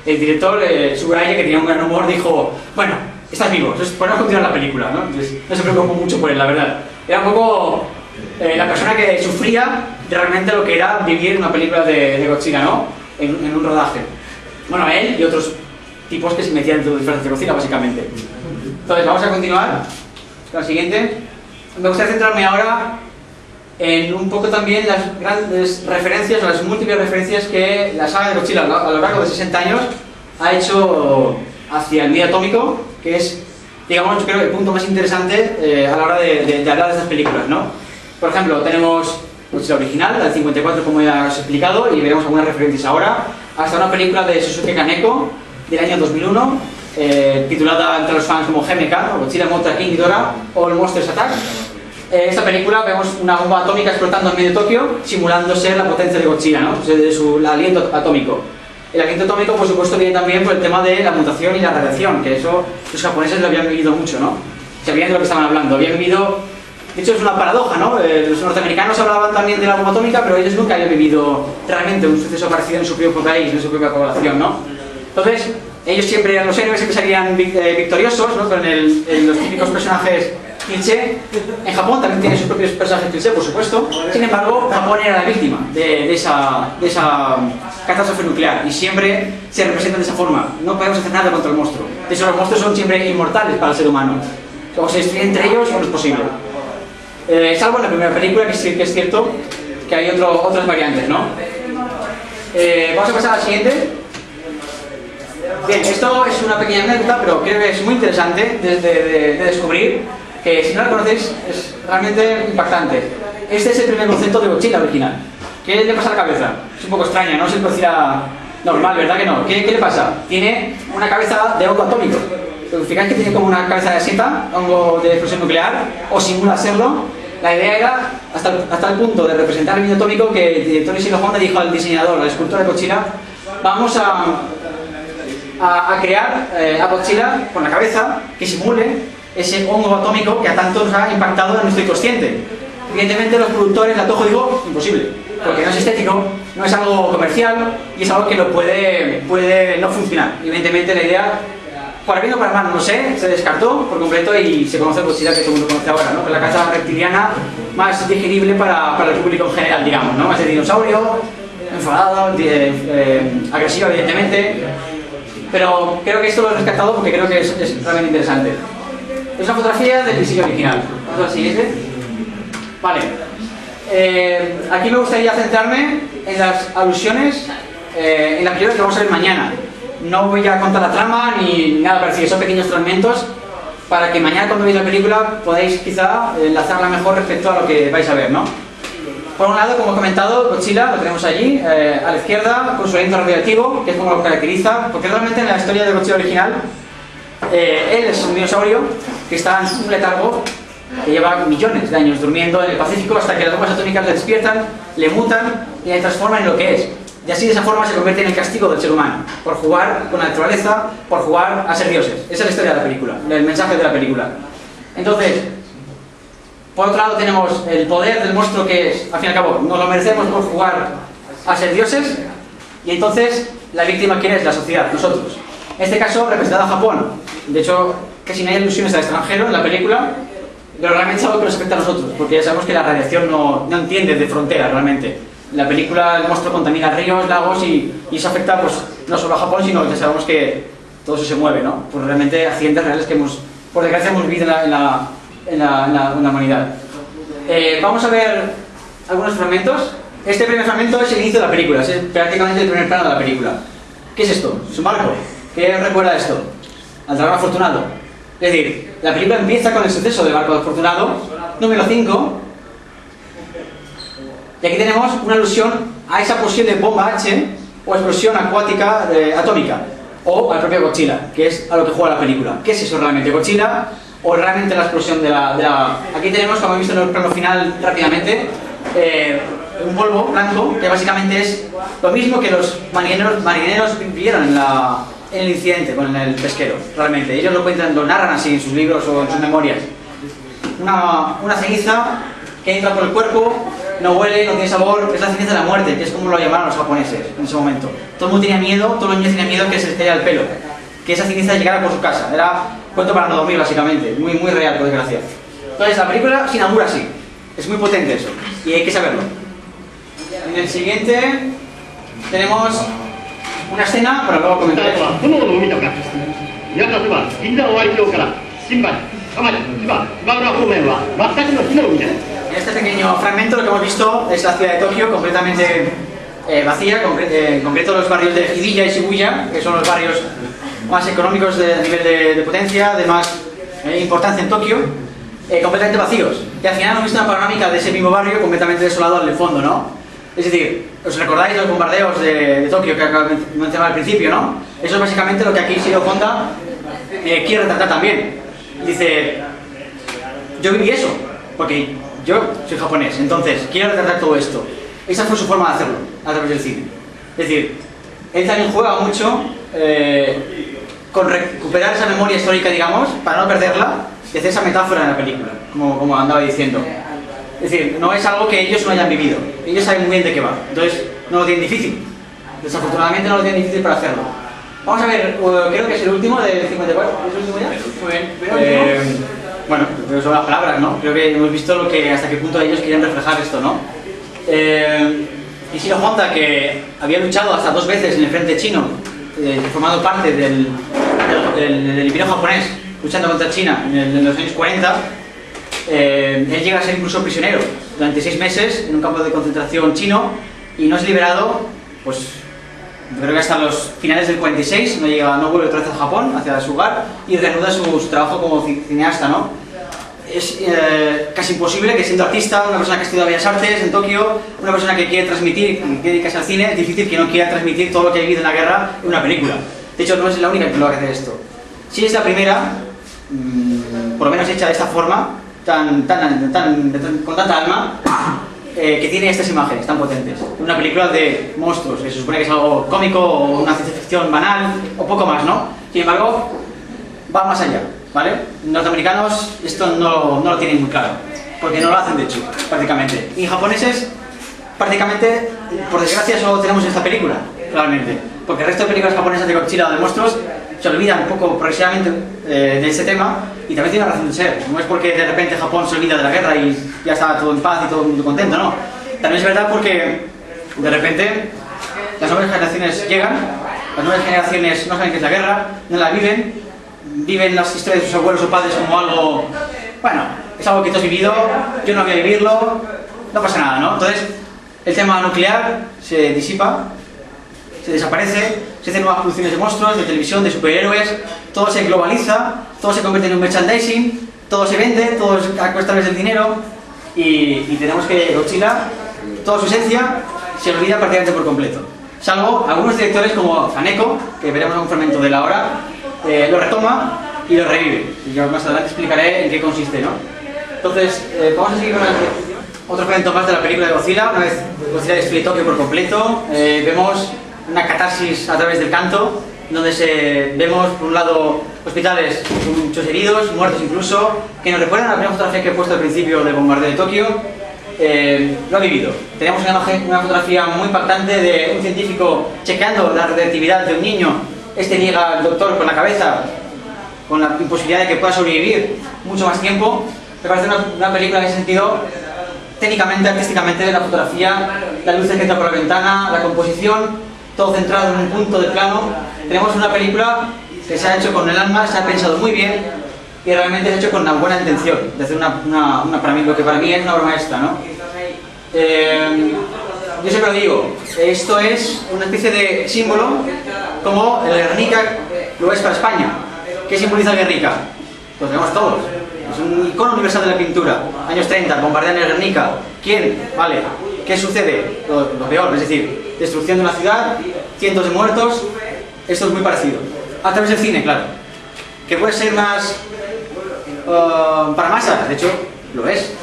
El director, Tsuburaya, que tenía un gran humor, dijo: bueno, estás vivo, entonces podemos continuar la película, ¿no? Entonces, no se preocupó mucho por él, la verdad. Era un poco la persona que sufría realmente lo que era vivir una película de Godzilla, ¿no? En un rodaje. Bueno, él y otros tipos que se metían dentro de disfraces de Godzilla, básicamente. Entonces, vamos a continuar con la siguiente. Me gustaría centrarme ahora en un poco también las grandes referencias, o las múltiples referencias que la saga de Godzilla a lo largo de 60 años ha hecho hacia el medio atómico, que es, digamos, yo creo el punto más interesante a la hora de hablar de estas películas, ¿no? Por ejemplo, tenemos Godzilla original, la del 54, como ya os he explicado, y veremos algunas referencias ahora, hasta una película de Shusuke Kaneko del año 2001, titulada entre los fans como GMK, Godzilla, Mothra, King Ghidorah, o el Monsters Attack. Esta película vemos una bomba atómica explotando en medio de Tokio, simulando ser la potencia de Godzilla, ¿no? Pues de su aliento atómico. El aliento atómico, por supuesto, viene también por el tema de la mutación y la radiación, que eso los japoneses lo habían vivido mucho, ¿no? Sabían de lo que estaban hablando, habían vivido... De hecho, es una paradoja, ¿no? Los norteamericanos hablaban también de la bomba atómica, pero ellos nunca habían vivido realmente un suceso parecido en su propio país, en su propia población, ¿no? Entonces, Ellos siempre eran los héroes, siempre salían victoriosos, ¿no? Con los típicos personajes cliché. En Japón también tiene sus propios personajes cliché, por supuesto. Sin embargo, Japón era la víctima de esa catástrofe nuclear y siempre se representan de esa forma. No podemos hacer nada contra el monstruo. De hecho, los monstruos son siempre inmortales para el ser humano. O se destruyen entre ellos o no es posible. Salvo en la primera película, que es cierto que hay otras variantes, ¿no? Vamos a pasar a la siguiente. Bien, esto es una pequeña anécdota, pero creo que es muy interesante de descubrir, que si no la conocéis es realmente impactante. Este es el primer concepto de Godzilla original. ¿Qué le pasa a la cabeza? Es un poco extraña, no es el Godzilla normal, ¿verdad que no? ¿Qué le pasa? Tiene una cabeza de hongo atómico. Fijáis que tiene como una cabeza de seta, hongo de explosión nuclear, o simula serlo. La idea era, hasta el punto de representar el niño atómico, que el director Ishiro Honda dijo al diseñador, al escultor de Godzilla: vamos a crear a Godzilla con la cabeza que simule ese hongo atómico que a tanto nos ha impactado en nuestro inconsciente. Evidentemente los productores, la Toho dijo, imposible, porque no es estético, no es algo comercial y es algo que no puede no funcionar. Evidentemente la idea, para bien o para mal, no sé, se descartó por completo y se conoce el Godzilla que todo el mundo conoce ahora, ¿no? Que es la cabeza reptiliana más digerible para el público en general, digamos, ¿no? Más de dinosaurio, enfadado, agresivo evidentemente, pero creo que esto lo he rescatado porque creo que es realmente interesante. Es una fotografía del diseño original. Vamos a la siguiente. Vale. Aquí me gustaría centrarme en las alusiones en la película que vamos a ver mañana. No voy a contar la trama ni nada parecido, son pequeños fragmentos para que mañana cuando veáis la película podáis quizá enlazarla mejor respecto a lo que vais a ver, ¿no? Por un lado, como he comentado, Godzilla lo tenemos allí, a la izquierda, con su aliento radioactivo, que es como lo caracteriza, porque realmente en la historia de Godzilla original él es un dinosaurio que está en un letargo que lleva millones de años durmiendo en el Pacífico hasta que las bombas atómicas le despiertan, le mutan y le transforman en lo que es. Y así de esa forma se convierte en el castigo del ser humano, por jugar con la naturaleza, por jugar a ser dioses. Esa es la historia de la película, el mensaje de la película. Entonces, por otro lado tenemos el poder del monstruo que es, al fin y al cabo, nos lo merecemos por jugar a ser dioses, y entonces la víctima ¿quién es? La sociedad, nosotros. En este caso, representada a Japón. De hecho, casi no hay alusiones al extranjero en la película, pero realmente es algo que nos afecta a nosotros, porque ya sabemos que la radiación no entiende de frontera realmente. En la película el monstruo contamina ríos, lagos y eso afecta pues, no solo a Japón, sino que ya sabemos que todo eso se mueve, ¿no? Pues realmente accidentes reales que por desgracia hemos vivido en la humanidad. Vamos a ver algunos fragmentos. Este primer fragmento es el inicio de la película, es prácticamente el primer plano de la película. ¿Qué es esto? Es un barco. ¿Qué recuerda esto? Al dragón afortunado. Es decir, la película empieza con el suceso del barco afortunado, número 5, y aquí tenemos una alusión a esa posible bomba H o explosión acuática atómica, o al propio Godzilla, que es a lo que juega la película. ¿Qué es eso realmente? ¿Godzilla o realmente la explosión de la... Aquí tenemos, como he visto en el plano final rápidamente, un polvo blanco que básicamente es lo mismo que los marineros vieron en el incidente con el pesquero, realmente. Ellos lo cuentan, lo narran así en sus libros o en sus memorias. Una ceniza que entra por el cuerpo, no huele, no tiene sabor, es la ceniza de la muerte, que es como lo llamaron los japoneses en ese momento. Todo el mundo tenía miedo, todos los niños tenían miedo que se les cayera el pelo, que esa ceniza llegara por su casa. Era cuento para no dormir, básicamente, muy real, por desgracia. Entonces, la película se inaugura así. Es muy potente eso, y hay que saberlo. En el siguiente tenemos una escena, bueno, luego comentaré. En este pequeño fragmento lo que hemos visto es la ciudad de Tokio completamente vacía, en concreto los barrios de Hibiya y Shibuya, que son los barrios más económicos a nivel de potencia, de más importancia en Tokio, completamente vacíos. Y al final hemos visto una panorámica de ese mismo barrio completamente desolado en el fondo, ¿no? Es decir, ¿os recordáis los bombardeos de Tokio que acabo de mencionar al principio, no? Eso es básicamente lo que aquí Ishiro Honda quiere retratar también. Dice, yo viví eso, porque yo soy japonés, entonces quiero retratar todo esto. Esa fue su forma de hacerlo, a través del cine. Es decir, él también juega mucho con recuperar esa memoria histórica, digamos, para no perderla, y hacer esa metáfora en la película, como andaba diciendo. Es decir, no es algo que ellos no hayan vivido, ellos saben muy bien de qué va, entonces no lo tienen difícil. Desafortunadamente no lo tienen difícil para hacerlo. Vamos a ver, creo que es el último del 54. ¿Es el último ya? Muy bien. Bueno, pero son las palabras, ¿no? Creo que hemos visto hasta qué punto ellos querían reflejar esto, ¿no? Ishiro Honda, que había luchado hasta 2 veces en el frente chino, formado parte del imperio japonés, luchando contra China en los años 40, él llega a ser incluso prisionero durante 6 meses en un campo de concentración chino y no es liberado, pues creo que hasta los finales del 46, no vuelve otra vez a Japón, hacia su hogar, y reanuda su trabajo como cineasta, ¿no? Es casi imposible que, siendo artista, una persona que ha estudiado Bellas Artes en Tokio, una persona que quiere transmitir, que quiere dedicarse al cine, es difícil que no quiera transmitir todo lo que ha vivido en la guerra en una película. De hecho, no es la única que lo hace esto. Sí es la primera, por lo menos hecha de esta forma, con tanta alma, que tiene estas imágenes tan potentes. Una película de monstruos, que se supone que es algo cómico o una ciencia ficción banal o poco más, ¿no? Sin embargo, va más allá, ¿vale? Norteamericanos esto no lo tienen muy claro, porque no lo hacen de hecho, prácticamente. Y japoneses, prácticamente, por desgracia, solo tenemos esta película, realmente. Porque el resto de películas japonesas de Godzilla o de monstruos se olvidan un poco progresivamente de este tema, y también tiene razón de ser. No es porque de repente Japón se olvida de la guerra y ya está todo en paz y todo el mundo contento, no. También es verdad porque de repente las nuevas generaciones llegan, las nuevas generaciones no saben qué es la guerra, no la viven las historias de sus abuelos o padres como algo, bueno, es algo que tú has vivido, yo no voy a vivirlo, no pasa nada, ¿no? Entonces el tema nuclear se disipa, se desaparece, se hacen nuevas producciones de monstruos, de televisión, de superhéroes, todo se globaliza, todo se convierte en un merchandising, todo se vende, todo es a costa del dinero, y tenemos que Godzilla, toda su esencia, se olvida prácticamente por completo. Salvo algunos directores como Haneko, que veremos un fragmento de la hora, lo retoma y lo revive. Y yo más adelante explicaré en qué consiste, ¿no? Entonces, vamos a seguir con otro fragmento más de la película de Godzilla. Una vez Godzilla destruye Tokio por completo, vemos una catarsis a través del canto, donde vemos por un lado hospitales con muchos heridos, muertos incluso, que nos recuerdan a la primera fotografía que he puesto al principio del bombardeo de Tokio. Lo ha vivido. Tenemos una fotografía muy impactante de un científico chequeando la radioactividad de un niño. Este niega al doctor con la cabeza, con la imposibilidad de que pueda sobrevivir mucho más tiempo. Me parece una película en ese sentido, técnicamente, artísticamente, la fotografía, la luz que entra por la ventana, la composición, todo centrado en un punto de plano. Tenemos una película que se ha hecho con el alma, se ha pensado muy bien y realmente se ha hecho con una buena intención de hacer para mí, lo que para mí es una obra maestra, ¿no? Yo siempre lo digo, esto es una especie de símbolo como el Guernica lo es para España. ¿Qué simboliza el Guernica? Lo tenemos todos. Es un icono universal de la pintura. Años 30, bombardean el Guernica. ¿Quién? Vale. ¿Qué sucede? Lo peor, es decir, destrucción de una ciudad, cientos de muertos. Esto es muy parecido. A través del cine, claro. Que puede ser más para masas, de hecho, lo es.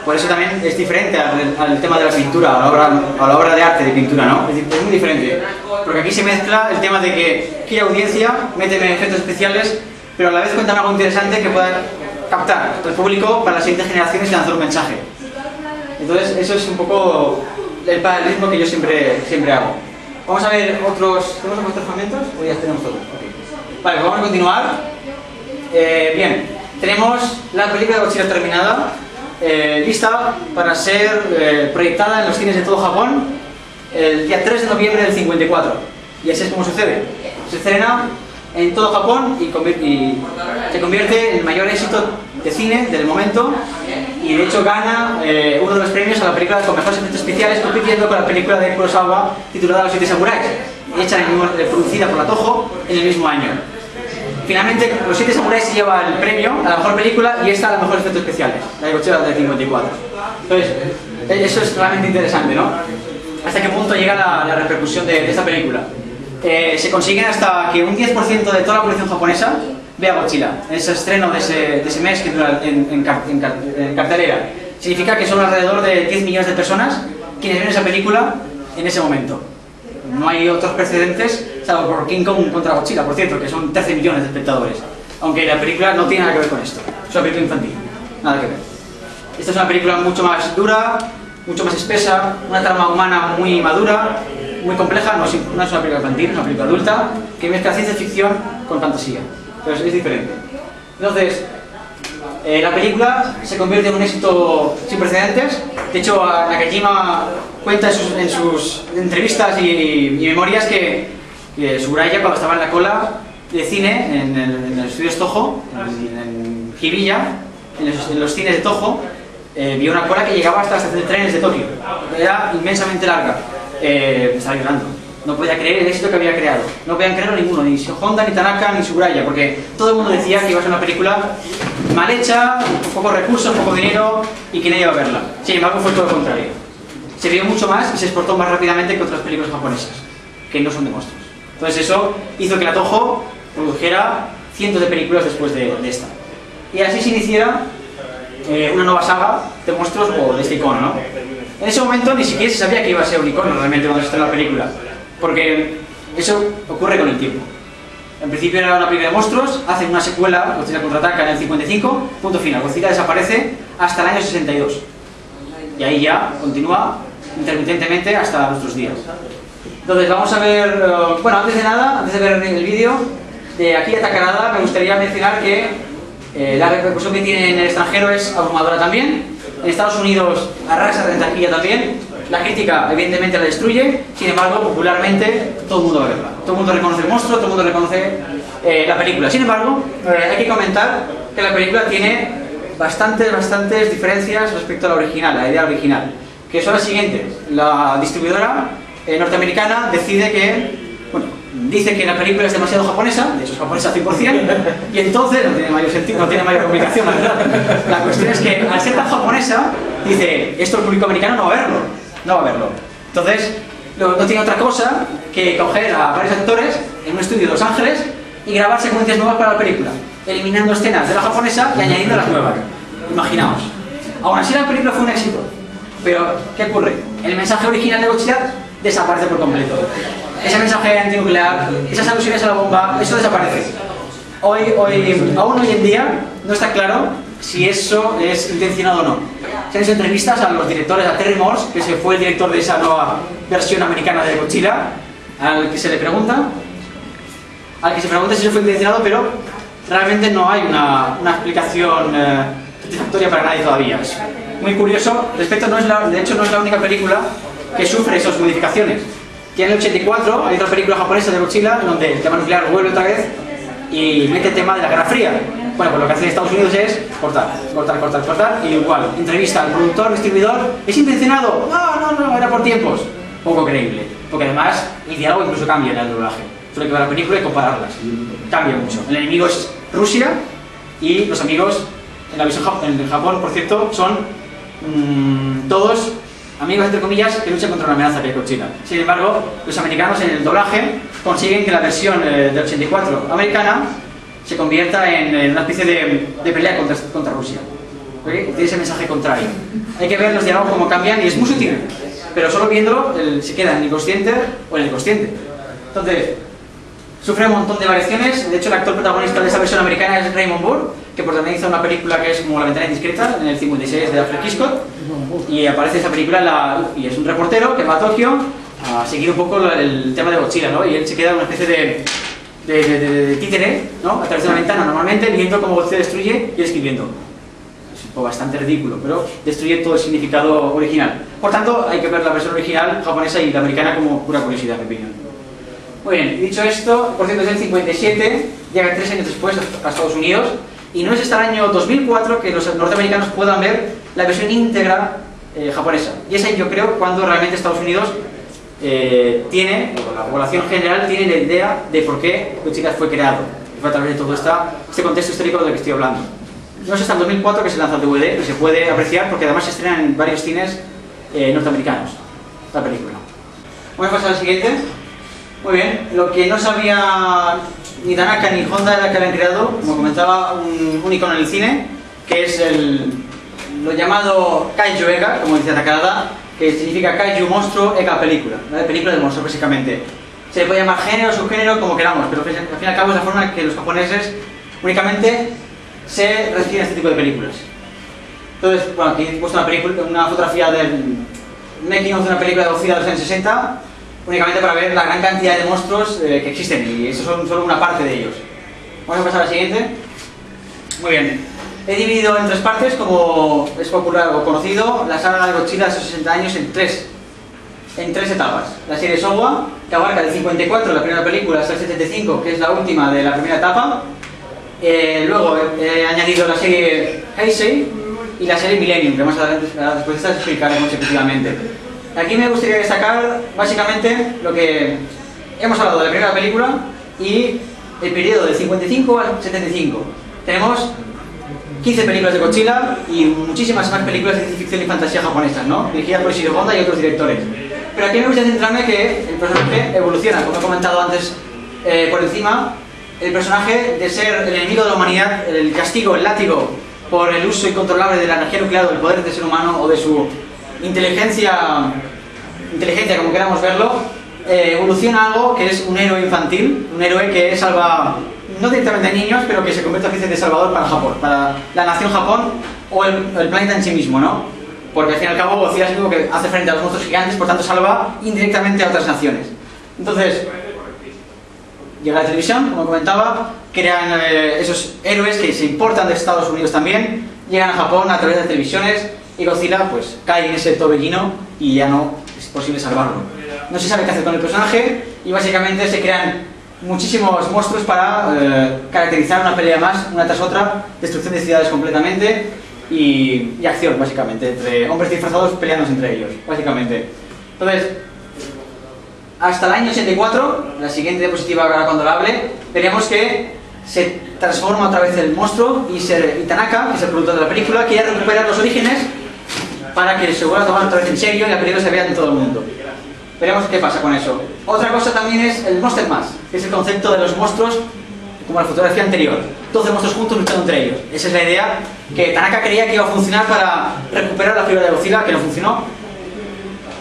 Por eso también es diferente al tema de la pintura, a la obra de arte de pintura, ¿no? Es muy diferente. Porque aquí se mezcla el tema de que quiere audiencia, méteme efectos especiales, pero a la vez cuentan algo interesante que pueda captar al público para las siguientes generaciones y lanzar un mensaje. Entonces, eso es un poco el paralelismo que yo siempre hago. Vamos a ver otros... ¿Tenemos otros fragmentos? ¿O ya tenemos todos? Okay. Vale, pues vamos a continuar. Bien, tenemos la película de Godzilla terminada, lista para ser proyectada en los cines de todo Japón el día 3 de noviembre del 54. Y así es como sucede. Se estrena en todo Japón y se convierte en el mayor éxito de cine del momento, y de hecho gana uno de los premios a la película con mejores efectos especiales, compitiendo con la película de Kurosawa titulada Los 7 Samuráis, hecha producida por la Toho en el mismo año. Finalmente, Los 7 Samuráis se lleva el premio a la mejor película y esta a los mejores efectos especiales, la de Godzilla del 54. Entonces, eso es realmente interesante, ¿no? Hasta qué punto llega la repercusión de esta película. Se consiguen hasta que un 10% de toda la población japonesa vea Godzilla en ese estreno de ese mes que dura en cartelera. Significa que son alrededor de 10 millones de personas quienes ven esa película en ese momento. No hay otros precedentes, salvo por King Kong contra Godzilla, por cierto, que son 13 millones de espectadores. Aunque la película no tiene nada que ver con esto. Es una película infantil, nada que ver. Esta es una película mucho más dura, mucho más espesa, una trama humana muy madura, muy compleja, no es una película infantil, es una película adulta que mezcla ciencia ficción con fantasía. Entonces es diferente. Entonces, la película se convierte en un éxito sin precedentes. De hecho, Nakajima cuenta en sus entrevistas y memorias que Subraya, cuando estaba en la cola de cine en el estudio Toho, en Hibiya, en los cines de Toho, vio una cola que llegaba hasta la estación de trenes de Tokio. Era inmensamente larga. Estaba llorando. No podía creer el éxito que había creado. No podían creerlo ninguno, ni Honda, ni Tanaka, ni Subraya, porque todo el mundo decía que iba a ser una película mal hecha, pocos recursos, poco dinero y que nadie iba a verla. Sin embargo, fue todo lo contrario. Se vio mucho más y se exportó más rápidamente que otras películas japonesas, que no son de monstruos. Entonces eso hizo que la Toho produjera cientos de películas después de esta. Y así se iniciara una nueva saga de monstruos o de este icono, ¿no? En ese momento ni siquiera se sabía que iba a ser un icono realmente cuando se estrenó la película, porque eso ocurre con el tiempo. En principio era una película de monstruos, hacen una secuela, Godzilla contraataca en el 55, punto final. Godzilla desaparece hasta el año 62. Y ahí ya continúa intermitentemente hasta nuestros días. Entonces vamos a ver, bueno, antes de nada, antes de ver el vídeo de Akira Takarada, me gustaría mencionar que la repercusión que tiene en el extranjero es abrumadora también. En Estados Unidos arrasa en taquilla también. La crítica evidentemente la destruye, sin embargo popularmente todo el mundo va a verla. Todo el mundo reconoce el monstruo, todo el mundo reconoce la película. Sin embargo, hay que comentar que la película tiene bastantes diferencias respecto a la original, a la idea original, que son las siguientes. La distribuidora norteamericana decide que, bueno, dice que la película es demasiado japonesa, de hecho es japonesa 100%, y entonces no tiene mayor sentido, no tiene mayor complicación, la verdad. La cuestión es que al ser tan japonesa, dice, esto el público americano no va a verlo, no va a verlo. Entonces, no tiene otra cosa que coger a varios actores en un estudio de Los Ángeles y grabar secuencias nuevas para la película, eliminando escenas de la japonesa y añadiendo las nuevas. Imaginaos. Aún así la película fue un éxito, pero ¿qué ocurre? El mensaje original de Godzilla desaparece por completo. Ese mensaje antinuclear, esas alusiones a la bomba, eso desaparece. Aún hoy en día no está claro si eso es intencionado o no. Se han hecho entrevistas a los directores, a Terry Morse, que fue el director de esa nueva versión americana de Godzilla, al que se pregunta si eso fue intencionado, pero realmente no hay una explicación satisfactoria para nadie todavía. Es muy curioso, de hecho no es la única película que sufre esas modificaciones. Ya en el 84 hay otra película japonesa de Godzilla donde el tema nuclear vuelve otra vez y mete el tema de la Guerra Fría. Bueno, pues lo que hace Estados Unidos es cortar, y igual, entrevista al productor, distribuidor, ¿es intencionado? No, era por tiempos. Poco creíble, porque además el diálogo incluso cambia en el doblaje. Solo hay que ver la película y compararlas. Cambia mucho. El enemigo es Rusia y los amigos, en la versión en Japón, por cierto, son todos amigos entre comillas que luchan contra una amenaza que es Godzilla. Sin embargo, los americanos en el doblaje consiguen que la versión del 84 americana se convierta en una especie de pelea contra Rusia. ¿Okay? Tiene ese mensaje contrario. Hay que ver los diálogos cómo cambian y es muy sutil, pero solo viéndolo se queda en el inconsciente o en el consciente. Entonces, sufre un montón de variaciones. De hecho, el actor protagonista de esa versión americana es Raymond Burr, que protagoniza una película que es como La ventana indiscreta, en el 56 de Alfred Hitchcock, y aparece esa película y es un reportero que va a Tokio a seguir un poco el tema de Godzilla, ¿no? Y él se queda en una especie de títere, ¿no? A través de una ventana normalmente, viendo cómo Godzilla destruye y escribiendo. Es un poco bastante ridículo, pero destruye todo el significado original. Por tanto, hay que ver la versión original japonesa y la americana como pura curiosidad, en mi opinión. Muy bien, dicho esto, por cierto es el 57, llega 3 años después a Estados Unidos, y no es hasta el año 2004 que los norteamericanos puedan ver la versión íntegra japonesa. Y es ahí, yo creo, cuando realmente Estados Unidos tiene, o la población general tiene la idea de por qué Godzilla fue creado. Y fue a través de todo este contexto histórico del que estoy hablando. No es hasta el 2004 que se lanza el DVD, que se puede apreciar porque además se estrena en varios cines norteamericanos, la película. Vamos a pasar al siguiente. Muy bien, lo que no sabía ni Tanaka ni Honda era que habían creado, como comentaba, un icono en el cine, que es lo llamado Kaiju Ega, como dice Takada, que significa Kaiju, monstruo, Ega, película, ¿vale? Película de monstruos, básicamente. Se le puede llamar género, subgénero, como queramos, pero al fin y al cabo es la forma en que los japoneses únicamente se refieren a este tipo de películas. Entonces, bueno, aquí he puesto una fotografía del making of de una película de Godzilla de los años 60. únicamente para ver la gran cantidad de monstruos que existen, y eso son solo una parte de ellos. Vamos a pasar a la siguiente. Muy bien. He dividido en 3 partes, como es popular o conocido, la saga de Godzilla de esos 60 años en tres etapas. La serie Showa, que abarca del 54, la primera película, hasta el 75, que es la última de la primera etapa. Luego he añadido la serie Heisei y la serie Millennium, que más adelante, después de estas explicaremos efectivamente. Aquí me gustaría destacar básicamente lo que hemos hablado de la primera película y el periodo del 55 al 75. Tenemos 15 películas de Godzilla y muchísimas más películas de ciencia ficción y fantasía japonesas, ¿no? Dirigidas por Ishiro Honda y otros directores. Pero aquí me gustaría centrarme que el personaje evoluciona, como he comentado antes por encima. El personaje de ser el enemigo de la humanidad, el castigo, el látigo por el uso incontrolable de la energía nuclear o del poder del ser humano o de su inteligencia como queramos verlo, evoluciona algo que es un héroe infantil, un héroe que salva no directamente a niños, pero que se convierte en especie de salvador para Japón, para la nación Japón o el planeta en sí mismo, ¿no? Porque al fin y al cabo Godzilla es algo que hace frente a los monstruos gigantes, por tanto salva indirectamente a otras naciones. Entonces, llega la televisión, como comentaba, crean esos héroes que se importan de Estados Unidos también, llegan a Japón a través de televisiones y Godzilla pues cae en ese torbellino y ya no es posible salvarlo. No se sabe qué hacer con el personaje y básicamente se crean muchísimos monstruos para caracterizar una pelea más, una tras otra, destrucción de ciudades completamente y acción básicamente, entre hombres disfrazados peleándose entre ellos, básicamente. Entonces, hasta el año 84, la siguiente diapositiva ahora cuando la hable, veremos que se transforma otra vez el monstruo y Tanaka, que es el productor de la película, quiere recuperar los orígenes para que se vuelva a tomar otra vez en serio y la película se vea en todo el mundo. Veremos qué pasa con eso. Otra cosa también es el Monster Mash, que es el concepto de los monstruos como la fotografía anterior. 12 monstruos juntos luchando entre ellos. Esa es la idea que Tanaka creía que iba a funcionar para recuperar la figura de Godzilla, que no funcionó.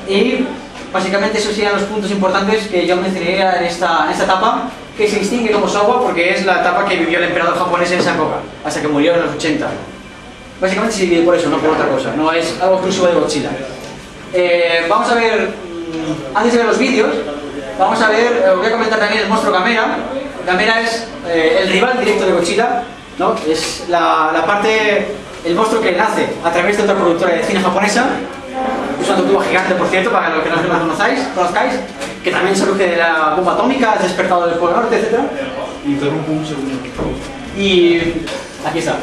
Y básicamente esos serían los puntos importantes que yo mencionaría en esta etapa, que se distingue como Showa porque es la etapa que vivió el emperador japonés en esa época, hasta que murió en los 80. Básicamente se divide por eso, no por otra cosa, no es algo exclusivo de Godzilla. Vamos a ver, antes de ver los vídeos, vamos a ver, voy a comentar también el monstruo Gamera. Gamera es el rival directo de Godzilla, ¿no? Es la parte, el monstruo que nace a través de otra productora de cine japonesa. Es una tortuga gigante, por cierto, para los que no lo conozcáis, que también surge de la bomba atómica, es despertado del Polo Norte, etc. Interrumpo un segundo, por favor. Y aquí está.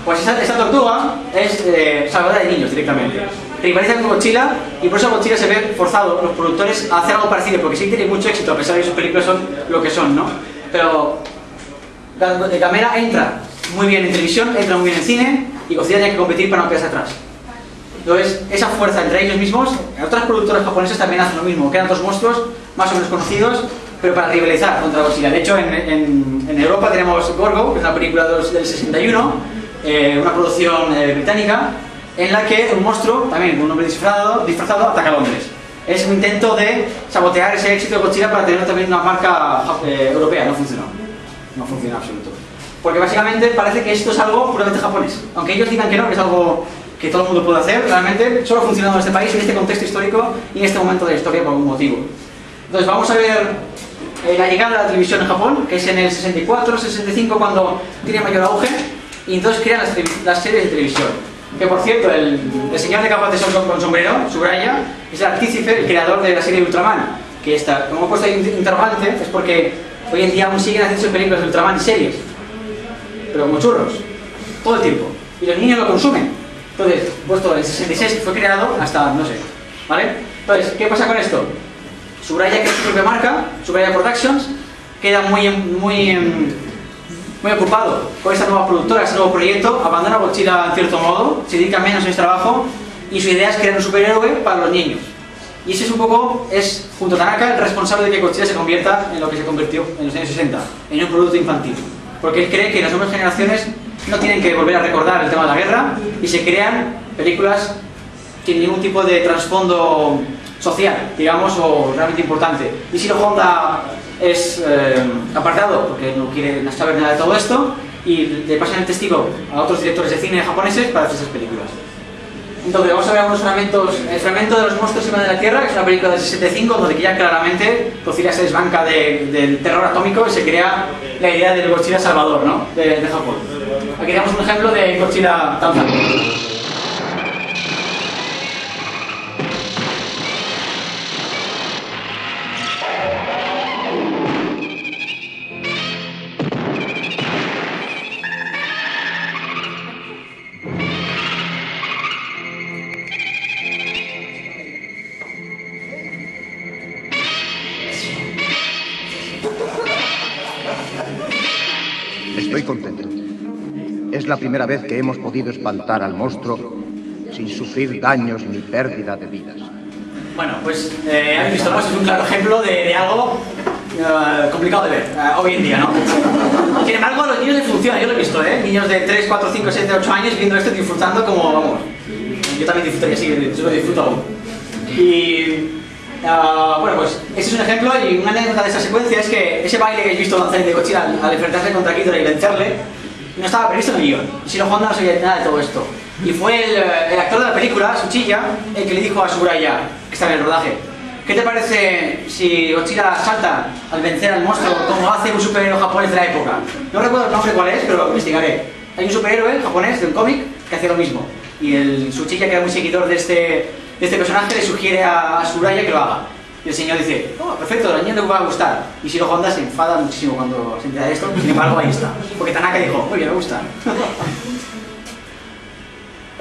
Pues esta tortuga es salvadora de niños directamente. Rivaliza con Godzilla y por eso Godzilla se ve forzado, los productores, a hacer algo parecido, porque sí tiene mucho éxito, a pesar de que sus películas son lo que son, ¿no? Pero Gamera entra muy bien en televisión, entra muy bien en cine y Godzilla tiene que competir para no quedarse atrás. Entonces, esa fuerza entre ellos mismos, otras productoras japonesas también hacen lo mismo, crean dos monstruos más o menos conocidos, pero para rivalizar contra Godzilla. De hecho, en Europa tenemos Gorgo, que es una película del 61, una producción británica, en la que un monstruo, también un hombre disfrazado, ataca a Londres. Es un intento de sabotear ese éxito de Godzilla para tener también una marca europea. No funcionó. No funciona en absoluto. Porque básicamente parece que esto es algo puramente japonés. Aunque ellos digan que no, que es algo que todo el mundo puede hacer, realmente solo ha funcionado en este país, en este contexto histórico y en este momento de la historia por algún motivo. Entonces vamos a ver la llegada de la televisión en Japón, que es en el 64, 65 cuando tiene mayor auge, y entonces crean las series de televisión. Que por cierto, el señor de gafas de sol con sombrero, Subraya, es el artífice, el creador de la serie de Ultraman, que está, como he puesto ahí interrogante, es porque hoy en día aún siguen haciendo películas de Ultraman y series, pero como churros, todo el tiempo, y los niños lo consumen. Entonces, puesto en el 66 fue creado hasta, no sé, ¿vale? Entonces, ¿qué pasa con esto? Subraya, que es su propia marca, Subraya Productions, queda muy ocupado con esta nueva productora, este nuevo proyecto, abandona Godzilla en cierto modo, se dedica menos a ese trabajo y su idea es crear un superhéroe para los niños. Y ese es un poco, junto a Tanaka, el responsable de que Godzilla se convierta en lo que se convirtió en los años 60, en un producto infantil. Porque él cree que las nuevas generaciones no tienen que volver a recordar el tema de la guerra y se crean películas sin ningún tipo de trasfondo social, digamos, o realmente importante. Y Ishiro Honda es apartado porque no quiere saber nada de todo esto y le pasan el testigo a otros directores de cine japoneses para hacer esas películas. Entonces vamos a ver algunos fragmentos. El fragmento de los monstruos encima de la Tierra, que es una película del 65, donde ya claramente Godzilla se desbanca del terror atómico y se crea la idea del Godzilla salvador, ¿no? de Japón. Aquí tenemos un ejemplo de Godzilla Tanzania. Estoy contento. Es la primera vez que hemos podido espantar al monstruo sin sufrir daños ni pérdida de vidas. Bueno, pues habéis visto, ¿no? Es un claro ejemplo de algo complicado de ver hoy en día, ¿no? Sin embargo, a los niños les funciona, yo lo he visto, niños de 3, 4, 5, 7, 8 años viendo esto y disfrutando como, vamos, yo también disfrutaría, sí, yo lo disfruto aún. Y bueno, pues este es un ejemplo y una anécdota de esta secuencia es que ese baile que habéis visto danzar de Godzilla al enfrentarse contra Ghidorah y vencerle no estaba previsto en el guión. Shiro Honda no sabía nada de todo esto. Y fue el actor de la película, Tsuchiya, el que le dijo a Tsuraya, que está en el rodaje: ¿qué te parece si Godzilla salta al vencer al monstruo como hace un superhéroe japonés de la época? No recuerdo el nombre cuál es, pero lo investigaré. Hay un superhéroe japonés de un cómic que hace lo mismo. Y el Tsuchiya, que era muy seguidor de este personaje, le sugiere a Tsuraya que lo haga. Y el señor dice: oh, perfecto, a la niña le va a gustar. Y Shiro Honda se enfada muchísimo cuando se entera de esto, sin embargo ahí está. Porque Tanaka dijo: muy bien, me gusta.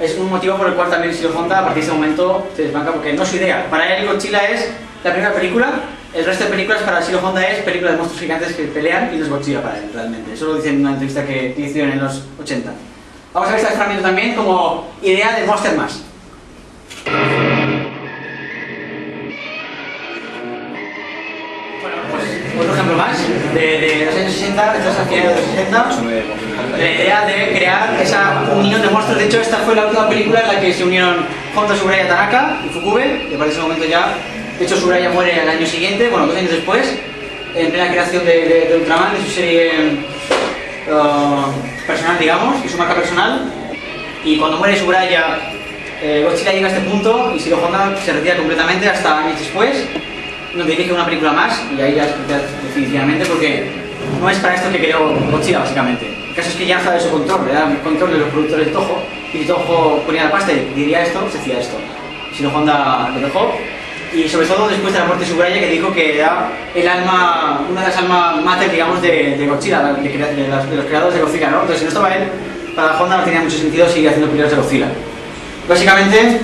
Es un motivo por el cual también Shiro Honda a partir de ese momento se desbanca, porque no es su idea. Para él Godzilla es la primera película, el resto de películas para Shiro Honda es película de monstruos gigantes que pelean y no es Godzilla para él, realmente. Eso lo dice en una entrevista que hicieron en los 80. Vamos a ver este fragmento también como idea de Monster Mash. Otro ejemplo más de los años 60, de los finales de los 60, la idea de crear esa unión de monstruos. De hecho, esta fue la última película en la que se unieron Honda, Tsuraya, Tanaka y Fukube, que para ese momento ya, de hecho Tsuraya muere al año siguiente, bueno, 2 años después, en plena creación de Ultraman, de su serie personal, digamos, y su marca personal. Y cuando muere Tsuraya, Godzilla llega a este punto y Shiro Honda se retira completamente hasta años después, donde dirige una película más, y ahí ya definitivamente, porque no es para esto que creó Godzilla, básicamente. El caso es que ya estaba de su control, era el control de los productores de Toho, y si Toho ponía la pasta y diría esto, se hacía esto. Shiro Honda lo dejó, y sobre todo después de la muerte de Tsuraya, que dijo que era el alma, una de las almas mater, digamos, de Godzilla, de los creadores de Godzilla, ¿no? Entonces, si no estaba él, para Honda no tenía mucho sentido seguir haciendo películas de Godzilla. Básicamente,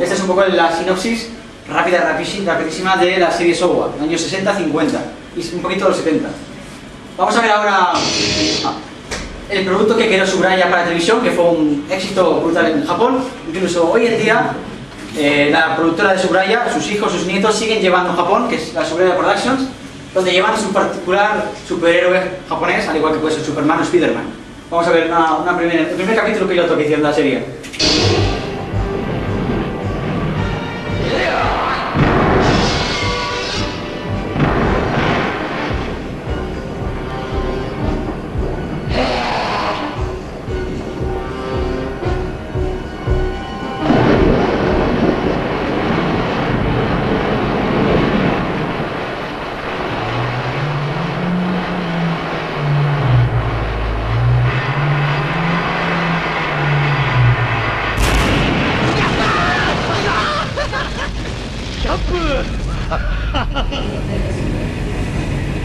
esta es un poco la sinopsis rapidísima de la serie Showa, años 60-50 y un poquito de los 70. Vamos a ver ahora el producto que creó Tsuraya para televisión, que fue un éxito brutal en Japón. Incluso hoy en día la productora de Tsuraya, sus hijos, sus nietos siguen llevando en Japón, que es la Tsuraya Productions, donde llevan su particular superhéroe japonés, al igual que puede ser Superman o Spiderman. Vamos a ver el primer capítulo piloto que hicieron de la serie.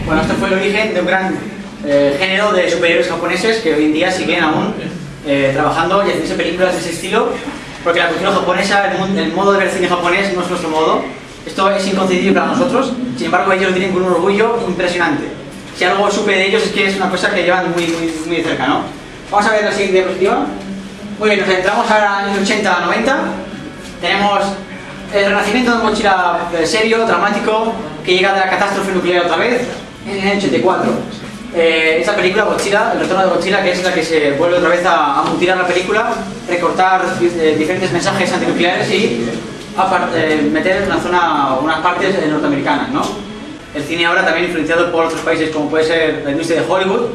Bueno, este fue el origen de un gran género de superhéroes japoneses que hoy en día siguen aún trabajando y haciendo películas de ese estilo, porque la cultura japonesa, el modo de ver cine japonés no es nuestro modo. Esto es inconcebible para nosotros, sin embargo ellos lo tienen con un orgullo impresionante. Si algo supe de ellos es que es una cosa que llevan muy de cerca, ¿no? Vamos a ver la siguiente diapositiva. Muy bien, nos entramos ahora en el 80-90. Tenemos el renacimiento de un Godzilla serio, dramático, que llega de la catástrofe nuclear otra vez, en el 84. Esa película, Godzilla, el retorno de Godzilla, que es la que se vuelve otra vez a mutilar la película, recortar diferentes mensajes antinucleares y meter en la zona unas partes norteamericanas, ¿no? El cine ahora también influenciado por otros países, como puede ser la industria de Hollywood,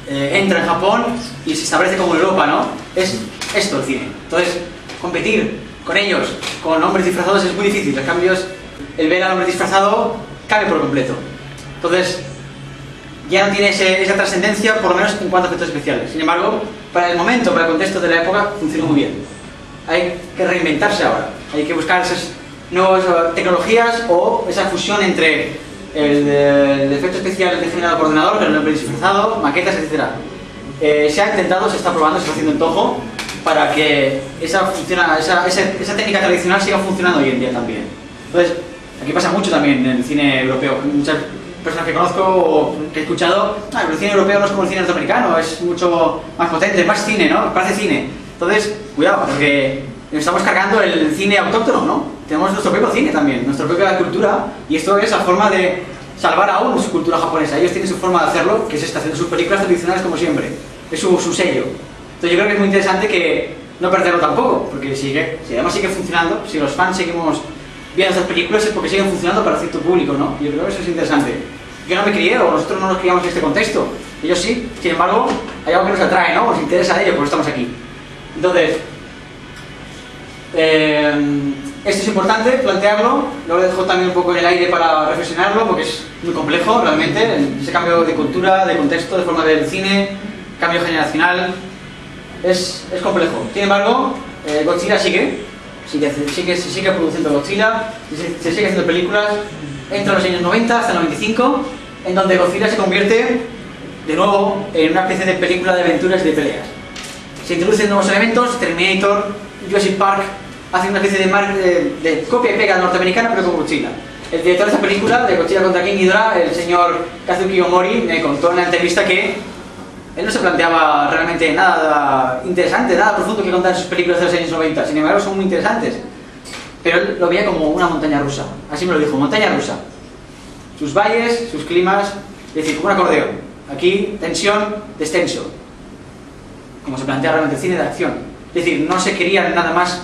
entra en Japón y se establece como en Europa, ¿no? Es esto el cine. Entonces, competir con ellos, con hombres disfrazados, es muy difícil. Los cambios, el ver al hombre disfrazado cambia por completo. Entonces, ya no tiene esa trascendencia, por lo menos en cuanto a efectos especiales. Sin embargo, para el momento, para el contexto de la época, funcionó muy bien. Hay que reinventarse ahora. Hay que buscar esas nuevas tecnologías o esa fusión entre el efecto especial generado por ordenador, con el hombre disfrazado, maquetas, etc. Se ha intentado, se está probando, se está haciendo en Toho para que esa técnica tradicional siga funcionando hoy en día también. Entonces, aquí pasa mucho también en el cine europeo. Muchas personas que conozco o que he escuchado, pero el cine europeo no es como el cine norteamericano, es mucho más potente, más cine, ¿no? Parece cine. Entonces, cuidado, porque nos estamos cargando el cine autóctono, ¿no? Tenemos nuestro propio cine también, nuestra propia cultura, y esto es la forma de salvar aún su cultura japonesa. Ellos tienen su forma de hacerlo, que es esta, haciendo sus películas tradicionales como siempre. Es su sello. Entonces yo creo que es muy interesante que no perderlo tampoco, porque si además sigue funcionando, si los fans seguimos viendo estas películas es porque siguen funcionando para cierto público, ¿no? Yo creo que eso es interesante. Yo no me crié, o nosotros no nos criamos en este contexto. Ellos sí, sin embargo, hay algo que nos atrae, ¿no? Nos interesa de ello, por eso estamos aquí. Entonces, esto es importante, plantearlo. Lo dejo también un poco en el aire para reflexionarlo, porque es muy complejo, realmente. Ese cambio de cultura, de contexto, de forma de ver el cine, cambio generacional, es complejo. Sin embargo, Godzilla sigue produciendo Godzilla, se sigue haciendo películas, entre los años 90 hasta el 95, en donde Godzilla se convierte de nuevo en una especie de película de aventuras y de peleas. Se introducen nuevos elementos, Terminator, Jurassic Park, hacen una especie de copia y pega norteamericana, pero con Godzilla. El director de esta película, de Godzilla contra King Ghidorah, el señor Kazuki Omori, me contó en una entrevista que él no se planteaba realmente nada interesante, nada profundo que contar en sus películas de los años 90, sin embargo son muy interesantes. Pero él lo veía como una montaña rusa, así me lo dijo, montaña rusa. Sus valles, sus climas, es decir, como un acordeón. Aquí, tensión, descenso. Como se plantea realmente el cine de acción. Es decir, no se quería nada más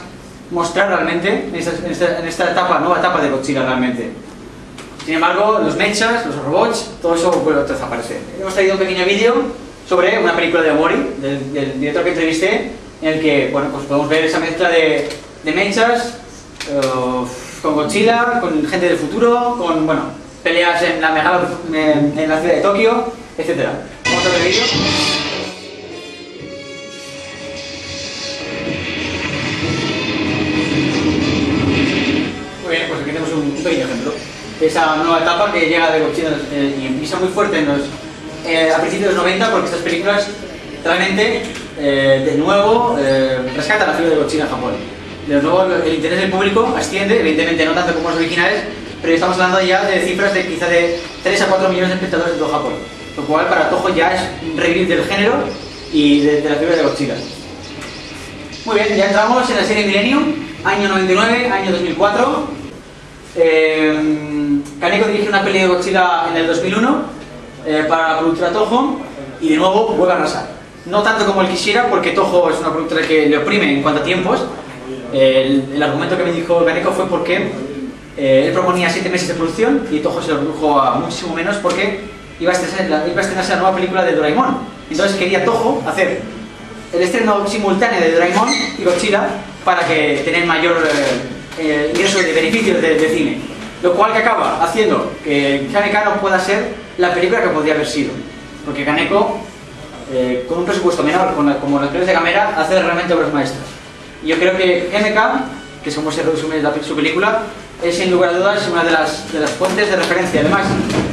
mostrar realmente en esta etapa, nueva etapa de Godzilla realmente. Sin embargo, los mechas, los robots, todo eso vuelve a desaparecer. Hemos traído un pequeño vídeo sobre una película de Omori, del director que entrevisté, en el que, bueno, pues podemos ver esa mezcla de mechas, con Godzilla, con gente del futuro, con, bueno, peleas en la ciudad de Tokio, etc. Vamos a ver el vídeo. Muy bien, pues aquí tenemos un pequeño ejemplo de esa nueva etapa que llega de Godzilla y empieza muy fuerte a principios de los 90, porque estas películas realmente, de nuevo, rescatan la figura de Godzilla en Japón. De nuevo, el interés del público asciende, evidentemente no tanto como los originales, pero estamos hablando ya de cifras de quizá de 3 a 4 millones de espectadores en todo Japón. Lo cual para Toho ya es un revivir del género y de la figura de Godzilla. Muy bien, ya entramos en la serie Millennium, año 99, año 2004. Kaneko dirige una peli de Godzilla en el 2001 para la productora Toho y de nuevo vuelve a arrasar. No tanto como él quisiera, porque Toho es una productora que le oprime en cuanto a tiempos. El argumento que me dijo Kaneko fue porque él proponía 7 meses de producción y Toho se lo redujo a muchísimo menos porque iba a estrenarse la nueva película de Doraemon. Entonces quería Toho hacer el estreno simultáneo de Doraemon y Godzilla para que tener mayor ingreso de beneficios de cine. Lo cual que acaba haciendo que Kaneko no pueda ser la película que podría haber sido. Porque Kaneko, con un presupuesto menor, como las películas de Gamera, hace realmente obras maestras. Y yo creo que GMK, que es como se resume su película, es sin lugar a dudas una de las fuentes de referencia. Además,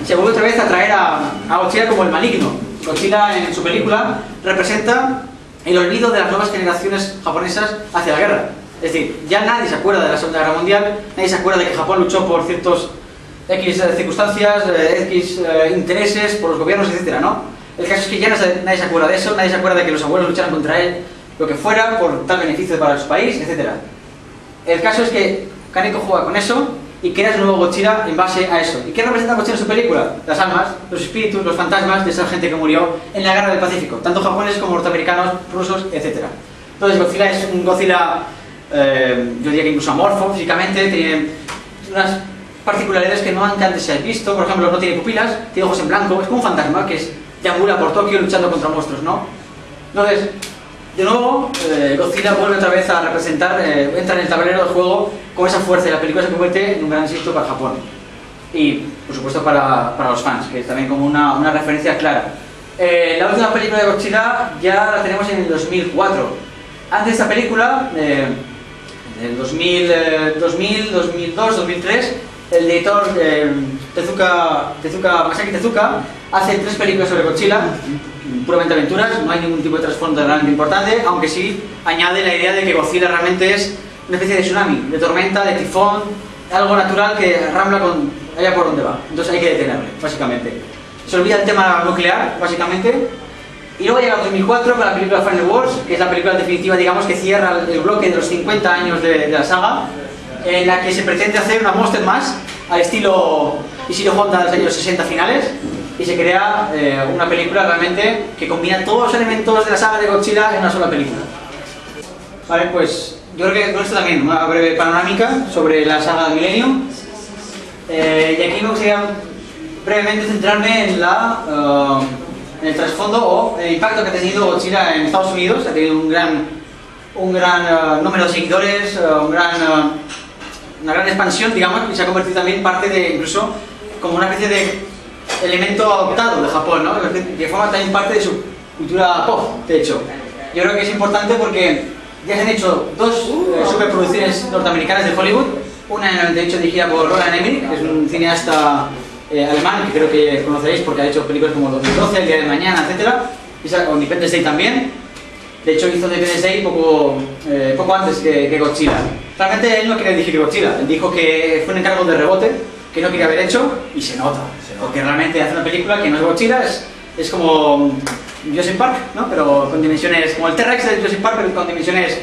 se vuelve otra vez a traer a Godzilla como el maligno. Godzilla en su película representa el olvido de las nuevas generaciones japonesas hacia la guerra. Es decir, ya nadie se acuerda de la Segunda Guerra Mundial, nadie se acuerda de que Japón luchó por ciertos X circunstancias, X intereses, por los gobiernos, etc., ¿no? El caso es que ya nadie se acuerda de eso, nadie se acuerda de que los abuelos lucharon contra él, lo que fuera, por tal beneficio para su país, etc. El caso es que Kaneko juega con eso y crea su nuevo Godzilla en base a eso. ¿Y qué representa Godzilla en su película? Las almas, los espíritus, los fantasmas de esa gente que murió en la guerra del Pacífico, tanto japoneses como norteamericanos, rusos, etc. Entonces Godzilla es un Godzilla, yo diría que incluso amorfo físicamente, tiene unas particularidades que no antes se han visto. Por ejemplo, no tiene pupilas, tiene ojos en blanco, es como un fantasma que deambula por Tokio luchando contra monstruos, ¿no? Entonces, De nuevo, Godzilla vuelve otra vez a representar, entra en el tablero del juego con esa fuerza y la película se convierte en un gran éxito para Japón. Y, por supuesto, para los fans, que es también como una referencia clara. La última película de Godzilla ya la tenemos en el 2004. Antes de esta película, en el 2000, 2002, 2003, el director Masaki Tezuka hace 3 películas sobre Godzilla, puramente aventuras, no hay ningún tipo de trasfondo realmente importante, aunque sí añade la idea de que Godzilla realmente es una especie de tsunami, de tormenta, de tifón, algo natural que rambla allá por donde va. Entonces hay que detenerle, básicamente. Se olvida el tema nuclear, básicamente. Y luego llega el 2004 con la película Final Wars, que es la película definitiva, digamos, que cierra el bloque de los 50 años de la saga, en la que se pretende hacer una Monster Mash al estilo Ishiro Honda de los años 60 finales, y se crea una película realmente que combina todos los elementos de la saga de Godzilla en una sola película. Vale, pues yo creo que con esto también una breve panorámica sobre la saga de Millennium. Y aquí me gustaría brevemente centrarme en el trasfondo o el impacto que ha tenido Godzilla en Estados Unidos. Ha tenido un gran número de seguidores, una gran expansión, digamos, y se ha convertido también parte de, incluso, como una especie de elemento adoptado de Japón, ¿no? Que forma también parte de su cultura pop, de hecho. Yo creo que es importante porque ya se han hecho 2 superproducciones norteamericanas de Hollywood, una en el 98 dirigida por Roland Emmerich, que es un cineasta alemán, que creo que conoceréis porque ha hecho películas como 2012, El día de mañana, etc. O Independence Day también. De hecho hizo Independence Day poco antes que Godzilla. Realmente él no quería dirigir Godzilla, él dijo que fue un encargo de rebote, que no quería haber hecho, y se nota. Porque realmente hace una película que no es Godzilla, es como Jurassic Park, ¿no? Pero con dimensiones, como el T-Rex de Jurassic Park, pero con dimensiones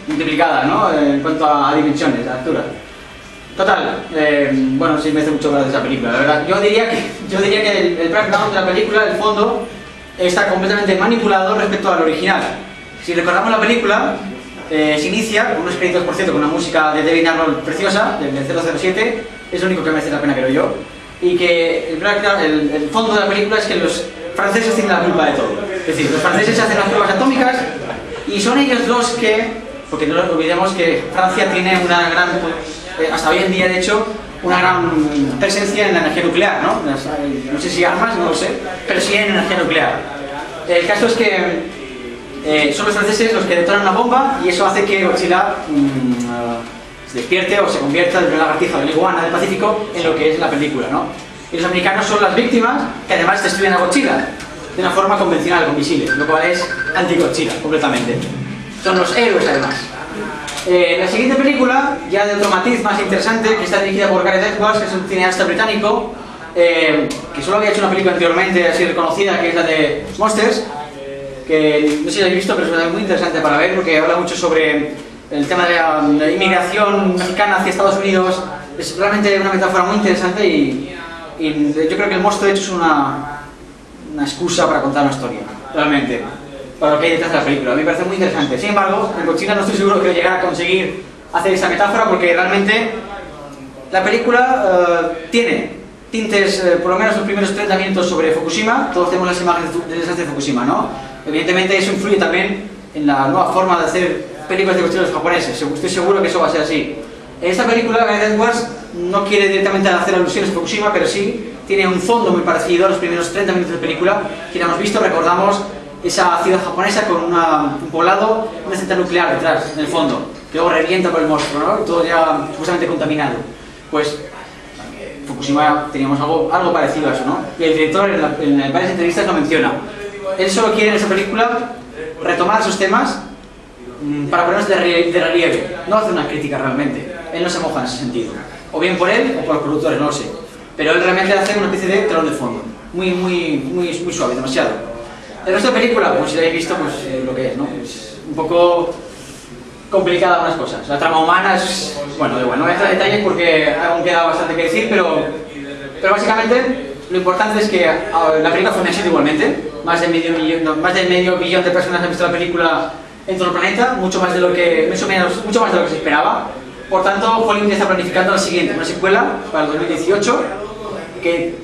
multiplicadas, ¿no? En cuanto a dimensiones, a altura. Total, bueno, sí me hace mucho hablar de esa película, la verdad. Yo diría que el background de la película, el fondo, está completamente manipulado respecto al original. Si recordamos la película, se inicia con unos créditos, por cierto, con una música de David Arnold preciosa, del 007, es lo único que merece la pena, creo yo. Y que el fondo de la película es que los franceses tienen la culpa de todo. Es decir, los franceses hacen las pruebas atómicas y son ellos los que, porque no olvidemos que Francia tiene una gran, hasta hoy en día de hecho, una gran presencia en la energía nuclear, ¿no? No sé si armas, no lo sé, pero sí en energía nuclear. El caso es que son los franceses los que detonan la bomba y eso hace que Godzilla se despierte o se convierta de una lagartija de la iguana del Pacífico en lo que es la película, ¿no? Y los americanos son las víctimas que además destruyen a Godzilla de una forma convencional, con misiles, lo cual es anti-Godzilla completamente. Son los héroes además. La siguiente película, ya de otro matiz más interesante, que está dirigida por Gareth Edwards, que es un cineasta británico, que solo había hecho una película anteriormente así reconocida, que es la de Monsters, que no sé si la habéis visto, pero es muy interesante para ver, porque habla mucho sobre el tema de la inmigración mexicana hacia Estados Unidos. Es realmente una metáfora muy interesante y yo creo que el monstruo de hecho es una excusa para contar una historia, realmente, para lo que hay detrás de la película. A mí me parece muy interesante. Sin embargo, en Godzilla no estoy seguro que llegara a conseguir hacer esa metáfora, porque realmente la película tiene tintes, por lo menos los primeros 30 minutos sobre Fukushima. Todos tenemos las imágenes del desastre de Fukushima, ¿no? Evidentemente eso influye también en la nueva forma de hacer películas de Godzilla los japoneses. Estoy seguro que eso va a ser así. En esta película, Gareth Edwards no quiere directamente hacer alusiones a Fukushima, pero sí tiene un fondo muy parecido a los primeros 30 minutos de película. Quien hemos visto, recordamos esa ciudad japonesa con un poblado, una central nuclear detrás, en el fondo, que luego revienta por el monstruo, ¿no? Y todo ya supuestamente contaminado. Pues Fukushima teníamos algo parecido a eso, ¿no? Y el director en varias entrevistas lo menciona. Él solo quiere en esa película retomar esos temas para ponerlos de relieve, no hace una crítica realmente. Él no se moja en ese sentido, o bien por él o por los productores, no lo sé, pero él realmente hace una especie de telón de fondo, muy suave, demasiado. El resto de película, pues si la habéis visto, pues lo que es, ¿no? Es un poco complicada algunas cosas. La trama humana es, bueno, no voy a entrar en detalles porque aún queda bastante que decir, pero básicamente lo importante es que la película fue un éxito igualmente. Más de medio billón de personas han visto la película en todo el planeta, mucho más de lo que se esperaba. Por tanto, Hollywood está planificando la siguiente, una secuela para el 2018, que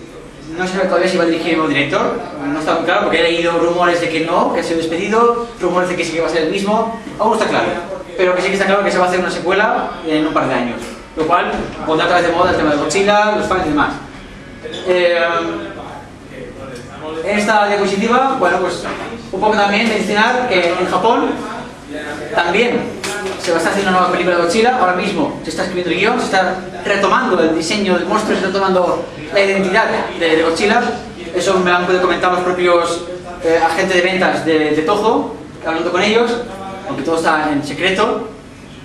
no sé todavía si va a dirigir el nuevo director, no está muy claro porque he leído rumores de que no, que ha sido despedido, rumores de que sí que va a ser el mismo, aún no está claro, pero que sí que está claro que se va a hacer una secuela en un par de años, lo cual pondrá otra vez de moda el tema de Godzilla, los fans y demás. En esta diapositiva, bueno, pues un poco también mencionar que en Japón también se va a estar haciendo una nueva película de Godzilla. Ahora mismo se está escribiendo el guión, se está retomando el diseño del monstruo, se está retomando la identidad de Godzilla. Eso me han podido comentar los propios agentes de ventas de Toho, hablando con ellos, aunque todo está en secreto.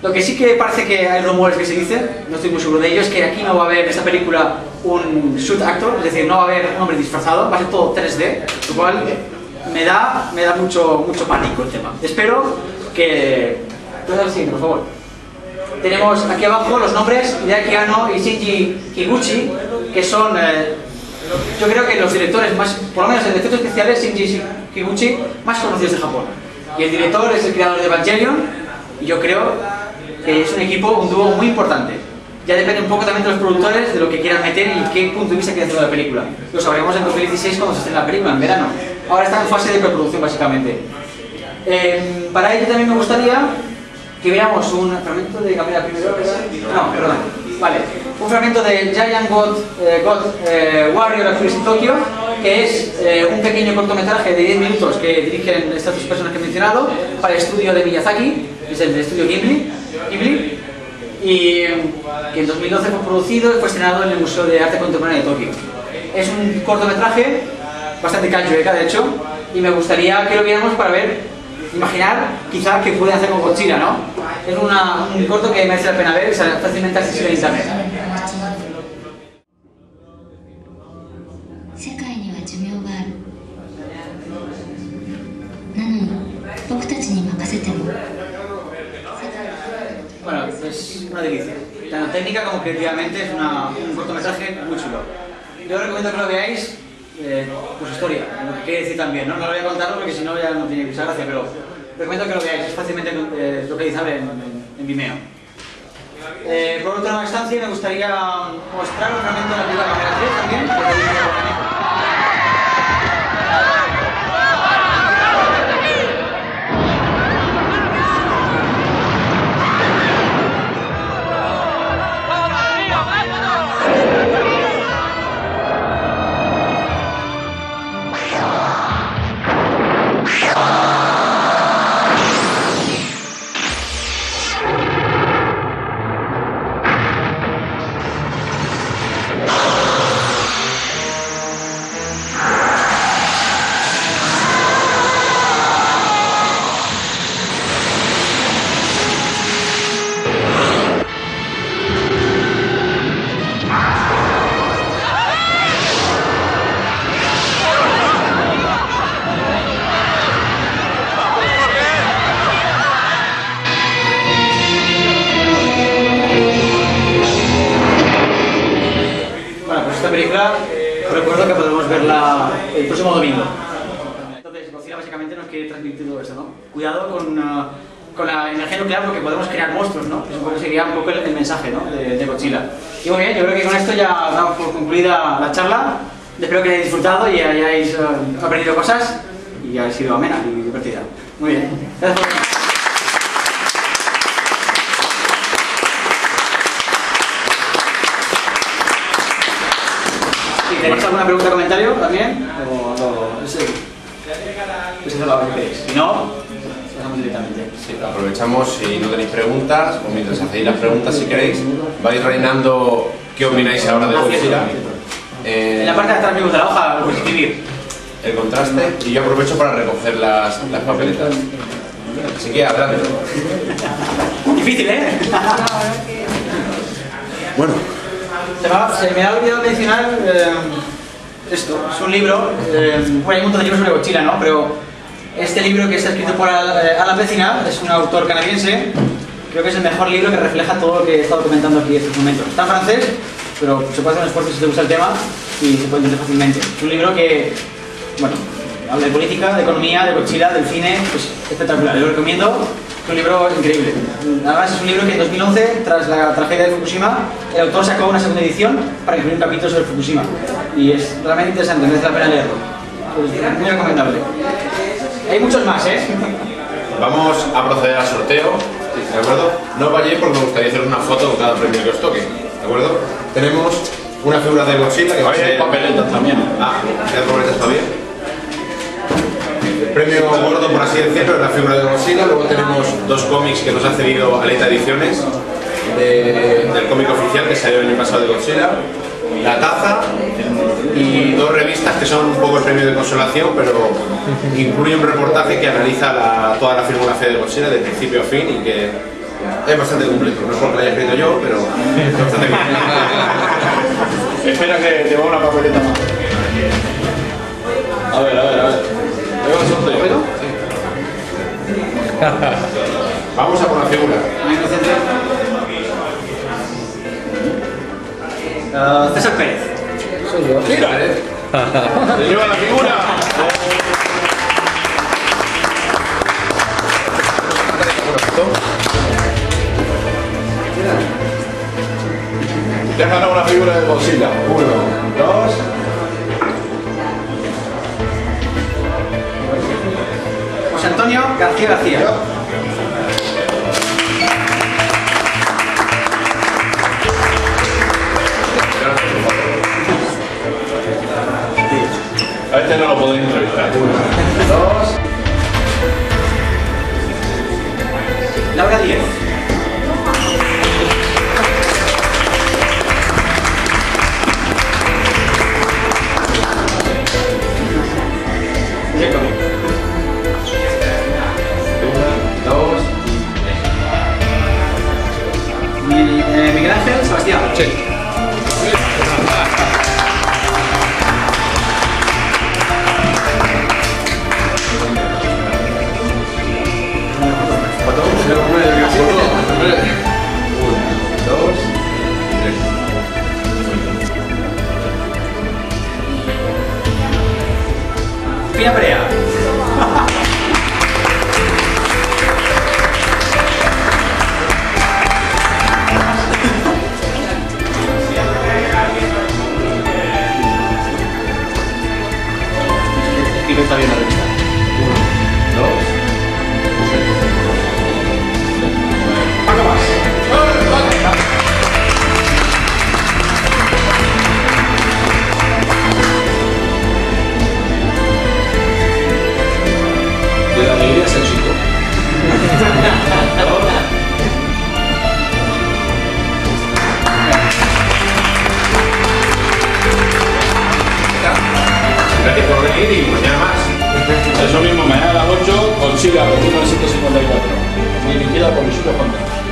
Lo que sí que parece que hay rumores que se dicen, no estoy muy seguro de ello, es que aquí no va a haber en esta película un suit actor, es decir, no va a haber un hombre disfrazado, va a ser todo 3D, lo cual me da mucho pánico el tema. Espero que... Entonces, al siguiente, por favor. Tenemos aquí abajo los nombres Hideaki Anno y Shinji Higuchi, que son, yo creo que los directores más, por lo menos en efectos especiales, Shinji Higuchi, más conocidos de Japón. Y el director es el creador de Evangelion, y yo creo que es un equipo, un dúo muy importante. Ya depende un poco también de los productores, de lo que quieran meter y qué punto de vista quieran hacer de la película. Lo sabremos en 2016 cuando se estrene la película, en verano. Ahora está en fase de preproducción, básicamente. Para ello también me gustaría que veamos un fragmento de Gabriela primero. No, perdón. Vale. Un fragmento de Giant God Warrior Actors in Tokyo, que es un pequeño cortometraje de 10 minutos que dirigen estas dos personas que he mencionado para el estudio de Miyazaki, que es el estudio Ghibli, y que en 2012 fue producido y fue estrenado en el Museo de Arte Contemporáneo de Tokio. Es un cortometraje bastante kanjueka, de hecho, y me gustaría que lo viéramos para ver, imaginar quizá que pueden hacer con Godzilla, ¿no? Es un corto que merece la pena ver, es fácilmente accesible en internet. 世界には寿命がある。なのに僕たちに任せても。 Bueno, es una delicia. Tanto técnica como creativamente es un cortometraje muy chulo. Yo os recomiendo que lo veáis por su historia, lo que quiere decir también, ¿no? No lo voy a contarlo porque si no ya no tiene mucha gracia, pero recomiendo que lo veáis, es fácilmente localizable en Vimeo. Por otra instancia me gustaría mostrar un fragmento de la película Cámara 3 también. Recuerdo que podemos verla el próximo domingo. Entonces, Godzilla básicamente nos quiere transmitir todo eso, ¿no? Cuidado con la energía nuclear porque podemos crear monstruos, ¿no? Eso sería un poco el mensaje, ¿no? de Godzilla. Y muy bien, yo creo que con esto ya damos por concluida la charla. Espero que hayáis disfrutado y hayáis aprendido cosas y hayáis sido amena y divertida. Muy bien. Gracias por venir. ¿Tenéis alguna pregunta o comentario también? ¿O sí? Pues eso lo que si no, pasamos directamente. Sí, aprovechamos, si no tenéis preguntas, o mientras hacéis las preguntas si queréis, vais rellenando qué opináis ahora de Godzilla. En la parte de atrás de la hoja lo podéis escribir. El contraste, y yo aprovecho para recoger las papeletas. Así que adelante. Difícil, ¿eh? Bueno. Se me ha olvidado mencionar esto, es un libro, bueno, hay un montón de libros sobre Godzilla, ¿no? Pero este libro que está escrito por Alan Vecina, es un autor canadiense, creo que es el mejor libro que refleja todo lo que he estado comentando aquí en estos momentos. Está en francés, pero se puede hacer un esfuerzo si te gusta el tema y se puede entender fácilmente. Es un libro que, bueno, habla de política, de economía, de Godzilla, del cine, pues espectacular, yo lo recomiendo Es un libro increíble. Además es un libro que en 2011, tras la tragedia de Fukushima, el autor sacó una segunda edición para incluir un capítulo sobre Fukushima. Y es realmente interesante, merece la pena leerlo. Es muy recomendable. Hay muchos más, ¿eh? Vamos a proceder al sorteo, ¿de acuerdo? No os vayáis porque me gustaría hacer una foto con cada premio que os toque, ¿de acuerdo? Tenemos una figura de Godzilla que va a ser... papeletas también. Ah, ¿quedan papeletas todavía? El premio gordo, por así decirlo, es la figura de Godzilla. Luego tenemos dos cómics que nos ha cedido Aleta Ediciones, del cómic oficial que salió el año pasado de Godzilla, la taza y dos revistas que son un poco el premio de consolación, pero incluye un reportaje que analiza toda la filmografía de Godzilla de principio a fin y que es bastante completo. No es porque lo haya escrito yo, pero es bastante bien. Espera que te va una papeleta más. A ver. ¿Lleva el sorteo? Vamos a por la figura. César Pérez. ¡Mira! ¡Se lleva la figura! Te has ganado una figura de Godzilla. 1, 2. José Antonio García García. A este no lo podéis entrevistar. 1, 2. Laura Díez. Miguel Ángel Sebastián. Sí. Pina Perea. Y está bien la revista. 1, 2. Paco más. De la alegría es el chico. Gracias por venir y mañana más. Eso mismo, mañana a las 8, Godzilla de 1954. Dirigida por Luis Honda.